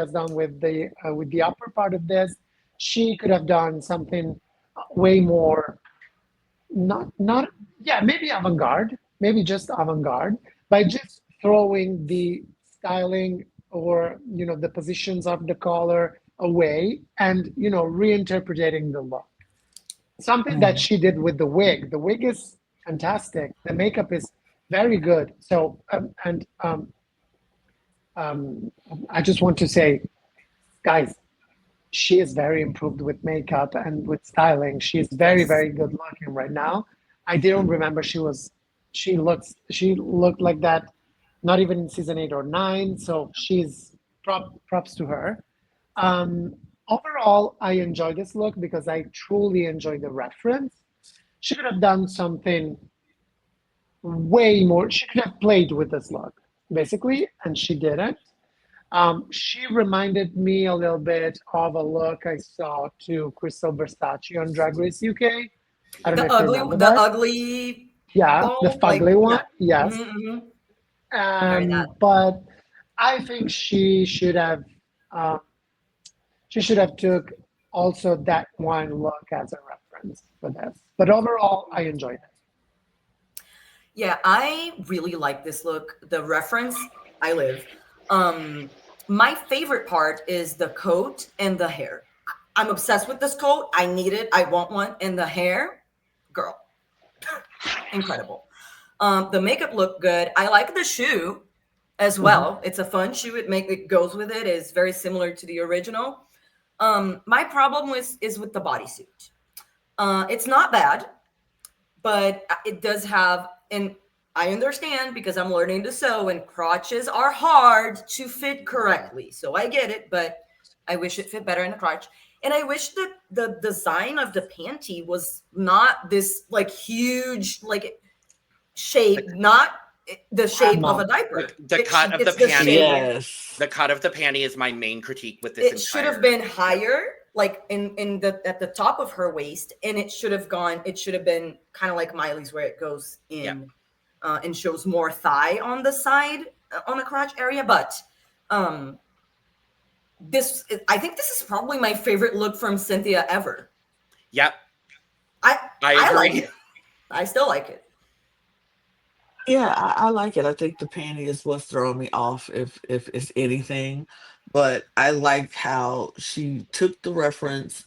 has done with the upper part of this, she could have done something way more not yeah, maybe avant-garde, maybe just avant-garde by just throwing the styling or the positions of the collar away and reinterpreting the look. Something that she did with the wig. The wig is fantastic. The makeup is very good. So I just want to say, guys, she is very improved with makeup and with styling. She's very, very good looking right now. I didn't remember she looked like that, not even in season 8 or 9. So she's props to her. Overall, I enjoy this look because I truly enjoy the reference. She could have done something way more. She could have played with this look, basically, and she didn't. She reminded me a little bit of a look I saw to Crystal Versace on Drag Race UK. I don't know if you remember The that. ugly. Yeah, ball, the fugly one. yeah. Yes. Mhm, mhm. Very that. But I think she should have took also that one look as a reference for this. But overall, I enjoyed it. Yeah, I really like this look. The reference, I live. My favorite part is the coat and the hair. I'm obsessed with this coat. I need it. I want one. And the hair, girl, incredible. The makeup looked good. I like the shoe as well. It's a fun shoe. It goes with it. It's very similar to the original. My problem is with the bodysuit. It's not bad, but it does have, and I understand because I'm learning to sew and crotches are hard to fit correctly. So I get it, but I wish it fit better in the crotch. And I wish that the design of the panty was not this like huge like shape, not the shape of a diaper. The cut of the It's the panty. shape. Yes. The cut of the panty is my main critique with this. It should have been higher, like at the top of her waist, and it should have been kind of like Miley's where it goes in. and shows more thigh on the side, on the crotch area. But I think this is probably my favorite look from Cynthia ever. Yep. I agree. like it. I still like it. Yeah, I like it. I think the panty is what's throwing me off, if it's anything. But I like how she took the reference.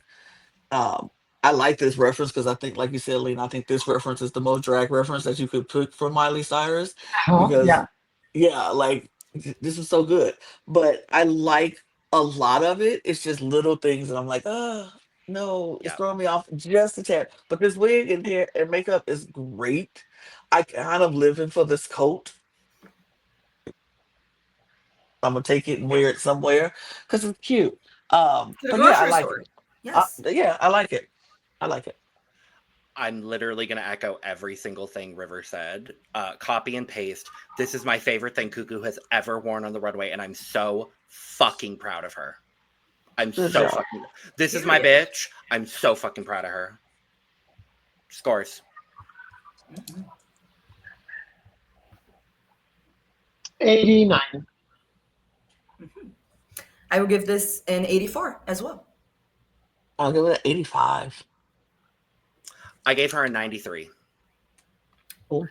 Um, I like this reference because I think, like you said, Lena, I think this reference is the most drag reference that you could put from Miley Cyrus Huh? because, Yeah. yeah, like this is so good. But I like a lot of it. It's just little things, and I'm like, no, it's Yep. throwing me off just a tad. But this wig and hair and makeup is great. I kind of living for this coat. I'm gonna take it and wear it somewhere because it's cute. To the But yeah, I grocery like store. it. Yes. Yeah, I like it. I like it. I'm literally going to echo every single thing River said. Copy and paste. This is my favorite thing Cuckoo has ever worn on the runway, and I'm so fucking proud of her. I'm Good so job. fucking. This is my Period. bitch. I'm so fucking proud of her. Scores. 89. I will give this an 84 as well. I'll give it an 85. I gave her a 93. Cool.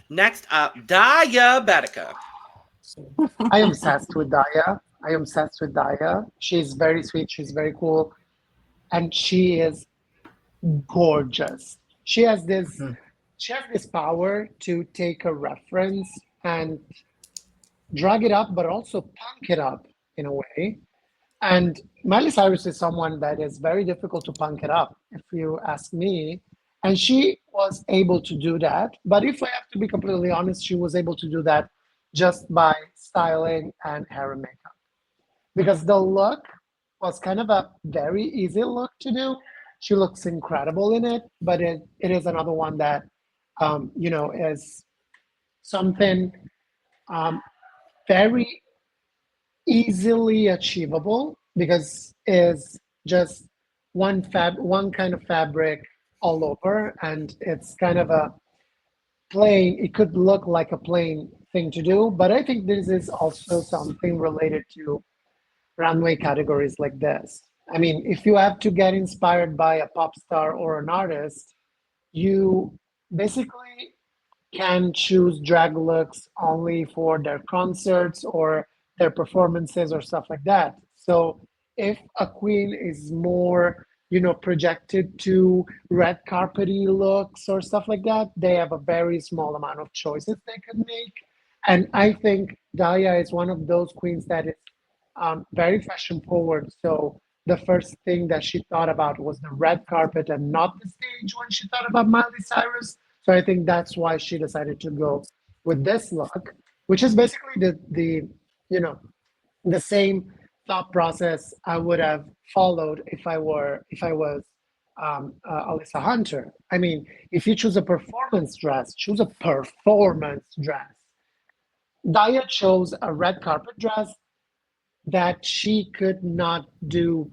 Next up, Daya Betty. I am obsessed with Daya. I am obsessed with Daya. She's very sweet. She's very cool. And she is gorgeous. She has this power to take a reference and drag it up, but also punk it up in a way. And Miley Cyrus is someone that is very difficult to punk it up, if you ask me. And she was able to do that. But if I have to be completely honest, she was able to do that just by styling and hair and makeup. Because the look was kind of a very easy look to do. She looks incredible in it, but it is another one that, is something very easily achievable because is just one kind of fabric all over, and it's kind of a plain. It could look like a plain thing to do, but I think this is also something related to runway categories like this. I mean, if you have to get inspired by a pop star or an artist, you basically can choose drag looks only for their concerts or their performances or stuff like that. So if a queen is more, projected to red carpety looks or stuff like that, they have a very small amount of choices they could make. And I think Daya is one of those queens that is very fashion forward. So the first thing that she thought about was the red carpet and not the stage when she thought about Miley Cyrus. So I think that's why she decided to go with this look, which is basically the same thought process I would have followed if I was Alyssa Hunter. I mean, if you choose a performance dress, choose a performance dress. Daya chose a red carpet dress that she could not do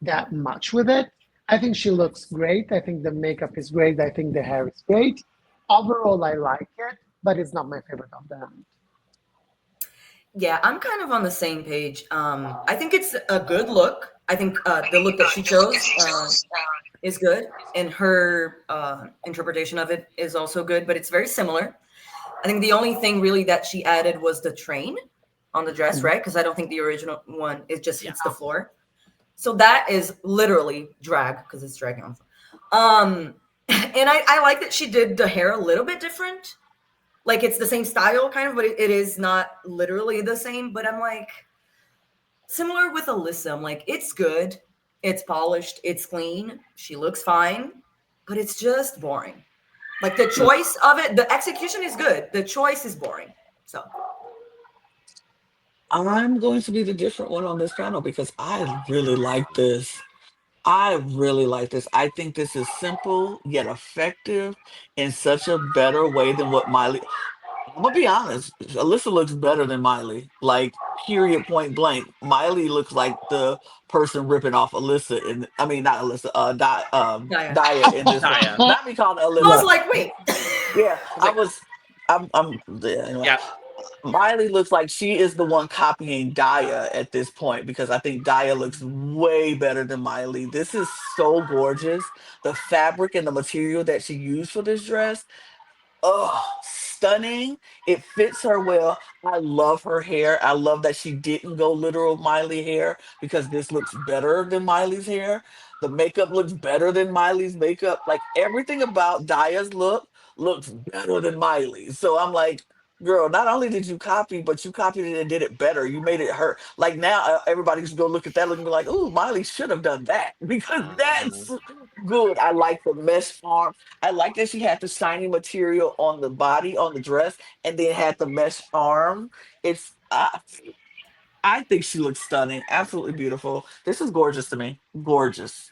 that much with it. I think she looks great. I think the makeup is great. I think the hair is great. Overall, I like it, but it's not my favorite of them. Yeah, I'm kind of on the same page. I think it's a good look. I think the look that she chose is good, and her interpretation of it is also good, but it's very similar. I think the only thing really that she added was the train on the dress, right? Because I don't think the original one is just hits the floor. So that is literally drag because it's dragging on. And I like that she did the hair a little bit different. Like it's the same style kind of, but it is not literally the same. But I'm like, similar with Alyssa. I'm like, it's good. It's polished. It's clean. She looks fine, but it's just boring. Like the choice of it, the execution is good. The choice is boring. So I'm going to be the different one on this panel because I really like this. I really like this. I think this is simple yet effective in such a better way than what Miley. I'm gonna be honest. Alyssa looks better than Miley. Like, period, point blank. Miley looks like the person ripping off Alyssa. In I mean, not Alyssa. Yeah. Daya in this one. Daya. Not me calling her I was Alyssa. like, wait. Yeah, I was I like, was. Yeah, anyway. yeah, Miley looks like she is the one copying Daya at this point because I think Daya looks way better than Miley. This is so gorgeous. The fabric and the material that she used for this dress, oh, stunning. It fits her well. I love her hair. I love that she didn't go literal Miley hair because this looks better than Miley's hair. The makeup looks better than Miley's makeup. Like everything about Daya's look looks better than Miley's. So I'm like, girl, not only did you copy, but you copied it and did it better. You made it her. Like now, everybody's gonna look at that and be like, "Ooh, Miley should have done that because mhm. that's good." I like the mesh arm. I like that she had the shiny material on the body, on the dress, and then had the mesh arm. It's, I think she looks stunning, absolutely beautiful. This is gorgeous to me. Gorgeous.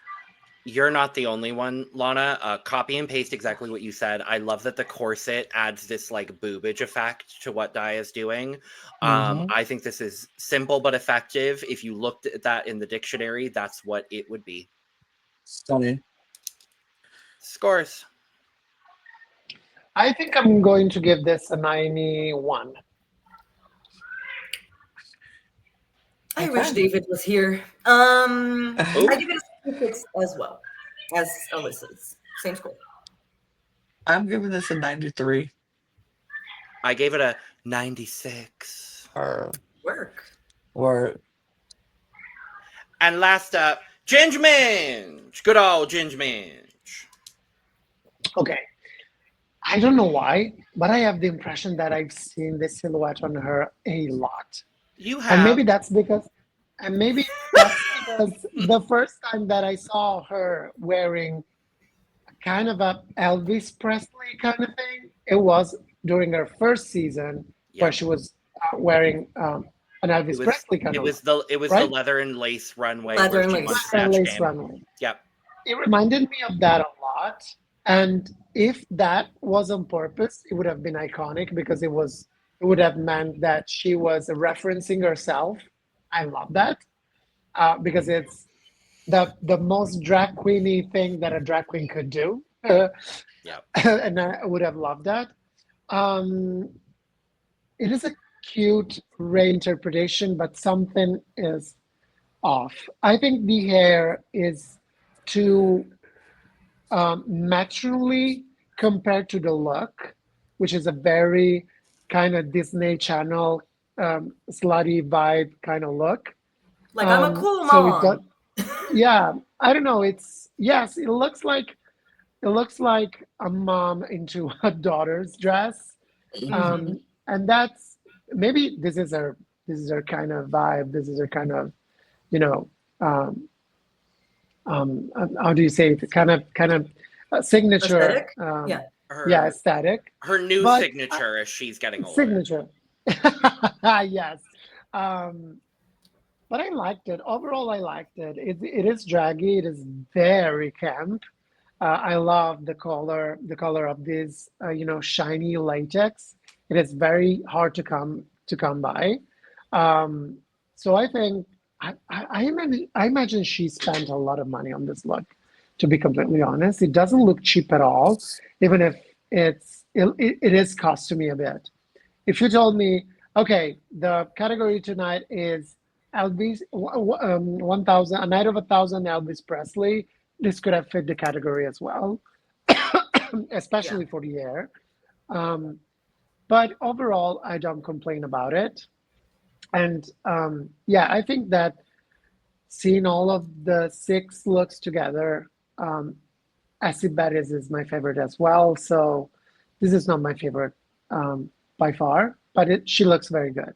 You're not the only one, Lana. Copy and paste exactly what you said. I love that the corset adds this like boobage effect to what Dai is doing. Hmm. I think this is simple but effective. If you looked at that in the dictionary, that's what it would be. Stunning. Scores. I think I'm going to give this a 91. I wish Okay. David was here. Oh, I give it a 6 as well as Alyssa's. Same score. I'm giving this a 93. I gave it a 96. Or, Work. or And last up, Ginge Minj. Good old Ginge Minj. Okay. I don't know why, but I have the impression that I've seen this silhouette on her a lot. You And have. maybe that's because the first time that I saw her wearing kind of a Elvis Presley kind of thing, it was during her first season Yeah. where she was wearing an It Elvis was Presley kind it of was look, the right? leather and lace runway Leather where and she lace. won And Snatch lace Game. runway. Yep. It reminded me of that a lot. And if that was on purpose, it would have been iconic because it would have meant that she was referencing herself. I love that because it's the most drag queeny thing that a drag queen could do, Yep. and I would have loved that. Um, it is a cute reinterpretation, but something is off. I think the hair is too naturally compared to the look, which is a very kind of Disney Channel slutty vibe kind of look. Like, I'm a cool So it does, mom. yeah. I don't know. It's yes. It looks like a mom into a daughter's dress, Mhm. and that's maybe this is her kind of vibe. This is her kind of you know um, how do you say it? Kind of signature. Aesthetic? Yeah. Yeah, Her aesthetic, new but signature as she's getting older. signature. Yes. Um, but I liked it. Overall, I liked it. It is draggy. It is very camp. I love the color of this, shiny latex. It is very hard to come by. Um, so I think I imagine she spent a lot of money on this look. To be completely honest, it doesn't look cheap at all, even if it is costing a bit. If you told me, okay, the category tonight is Elvis, 1,000, a night of 1,000 Elvis Presley, this could have fit the category as well, Yeah. especially for the air. Um, but overall, I don't complain about it. And yeah, I think that seeing all of the six looks together, um, Acid Betty's is my favorite as well. So this is not my favorite by far, but she looks very good.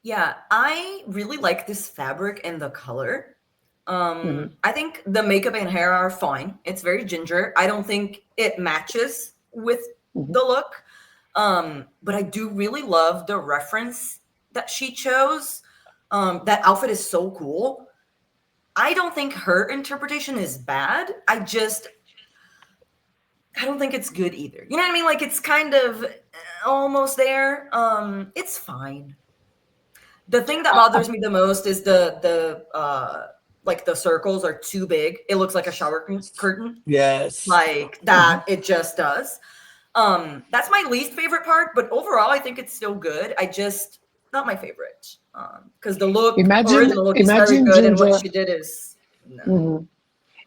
Yeah, I really like this fabric and the color. Mhm, I think the makeup and hair are fine. It's very ginger. I don't think it matches with mhm. the look. But I do really love the reference that she chose. That outfit is so cool. I don't think her interpretation is bad. I don't think it's good either. You know what I mean? Like it's kind of almost there. It's fine. The thing that bothers me the most is the like the circles are too big. It looks like a shower curtain. Yes. Like that, it just does. That's my least favorite part, but overall, I think it's still good. I just not my favorite because the original look is very good, and what she did is no. Mhm.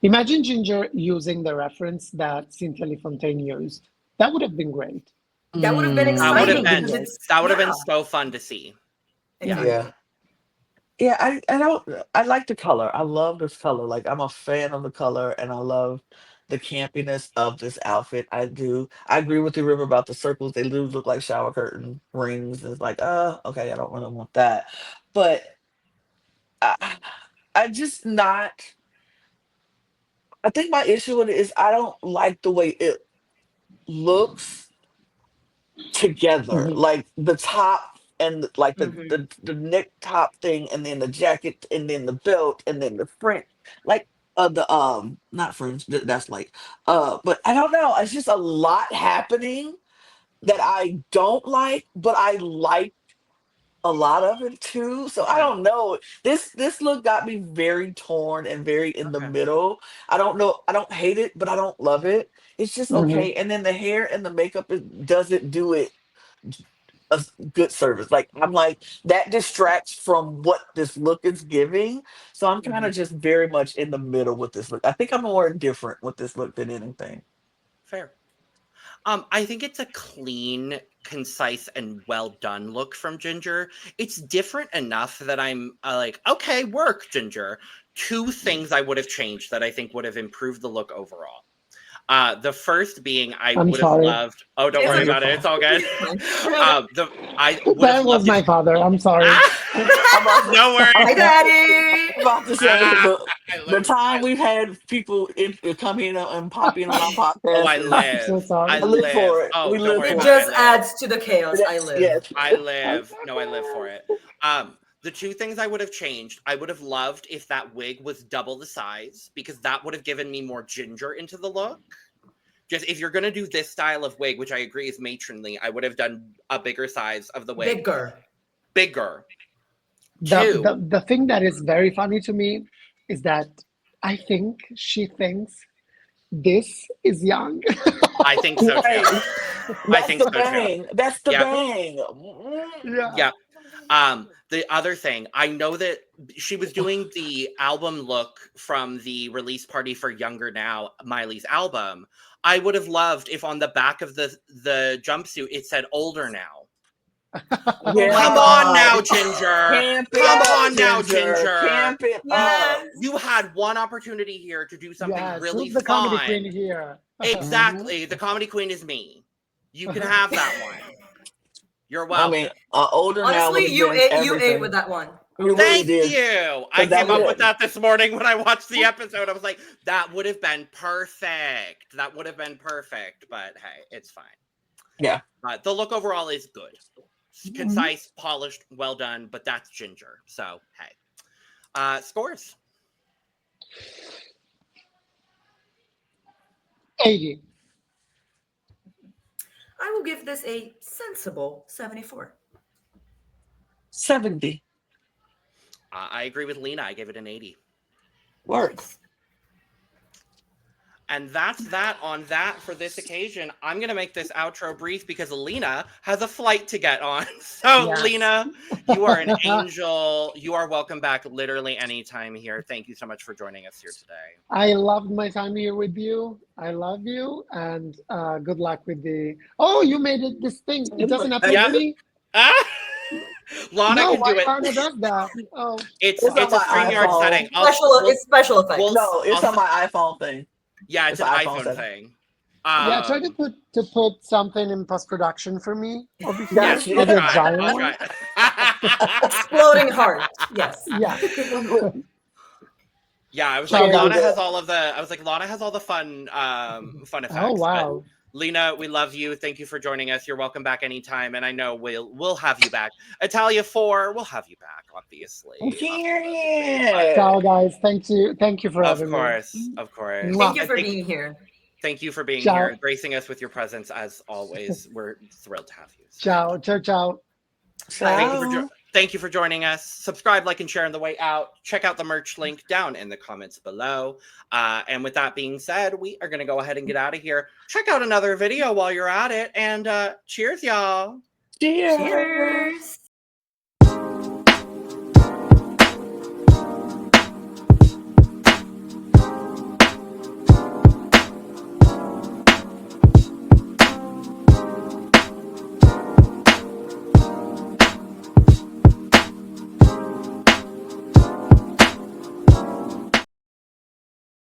Imagine Ginger using the reference that Cynthia Lee Fontaine used. That would have been great. That would have been That would exciting. have been because that would have been so fun to see. Exactly. Yeah. Yeah, I like the color. I love this color. Like I'm a fan of the color and I love the campiness of this outfit. I do. I agree with you, River, about the circles. They do look like shower curtain rings. It's like, okay, I don't really want that. But I just not I think my issue with it is I don't like the way it looks together, Mhm. like the top and like Mhm. the neck top thing, and then the jacket, and then the belt, and then the front, like the not fringe. That's like but I don't know. It's just a lot happening that I don't like, but I like a lot of it too. So I Okay. don't know. This look got me very torn and very in the Okay. middle. I don't know. I don't hate it, but I don't love it. It's just Mhm. okay. And then the hair and the makeup doesn't do it a good service. Like I'm like that distracts from what this look is giving. So I'm kind of Mhm. just very much in the middle with this look. I think I'm more indifferent with this look than anything. Fair. I think it's a clean, concise, and well done look from Ginger. It's different enough that I'm like, okay, work, Ginger. Two things I would have changed that I think would have improved the look overall. The first being I I'm would have sorry. loved. Oh, don't worry about it. It's all good. I would have That was loved my if. father. I'm sorry. I'm about, No worries. Hi, I'm Daddy. about to say I the live. time we've had people come in and pop in on our Oh, podcast I is I'm so live. sorry. I I live live. for it. Oh, We don't live worry It for about it. I just live. adds to the chaos. I it. live. Yes. I live. No, I live for it. The two things I would have changed, I would have loved if that wig was double the size, because that would have given me more ginger into the look. Just if you're gonna do this style of wig, which I agree is matronly, I would have done a bigger size of the wig. Bigger. Two. The thing that is very funny to me is that I think she thinks this is young. I think so too. Right. I That's think the so too. bang. That's the Yep. bang. Yeah. Yeah. The other thing, I know that she was doing the album look from the release party for Younger Now, Miley's album. I would have loved if on the back of the jumpsuit it said Older Now. Yeah. Come on now, Ginger. Camp it Come up, on now, Ginger. Camp it up. Yes. You had one opportunity here to do something Yes, really who's the comedy fun. queen here? Exactly. The comedy queen is me. You can have that one. You're I welcome. mean, older now would Honestly, have you been ate everything. with that one. You really Thank did. you. I that came up would've- with that this morning when I watched the episode. I was like, that would have been perfect. That would have been perfect. But hey, it's fine. Yeah. The look overall is good. Concise, polished, well done, but that's Ginger. So hey. Scores. 80. I will give this a sensible 74. 70. I agree with Lina. I gave it an 80. Work. And that's that on that for this occasion. I'm going to make this outro brief because Lina has a flight to get on. So, Yes. Lina, you are an angel. You are welcome back literally anytime here. Thank you so much for joining us here today. I loved my time here with you. I love you. And good luck with the. Oh, you made it this thing. It doesn't happen Yeah. to me. Lana No, can why do it. Lana does that? Oh, It's It's on a my StreamYard iPhone. setting. It's special effects. Well, no, it's I'll- on my iPhone thing. Yeah, it's It's an an iPhone iPhone setting. thing. yeah. Try to put something in post production for me over here. Yes, Yeah, I'll Maybe a try. giant I'll one. try. Exploding heart. Yes. Yeah. Yeah, I was Ciao, like, Lana guys. has all of the. I was like, Lana has all the fun effects. Oh but wow. Lina, we love you. Thank you for joining us. You're welcome back anytime, and I know we'll have you back. Italia 4, we'll have you back, obviously. Yeah. Ciao guys. Thank you for Of having course, me. of course. Mwah. Thank you And for being here. Thank you for being Ciao. here and gracing us with your presence as always. We're thrilled to have you. Ciao, ciao, ciao. Thank you for joining us. Subscribe, like, and share on the way out. Check out the merch link down in the comments below. And with that being said, we are going to go ahead and get out of here. Check out another video while you're at it. And cheers, y'all. Cheers. Cheers.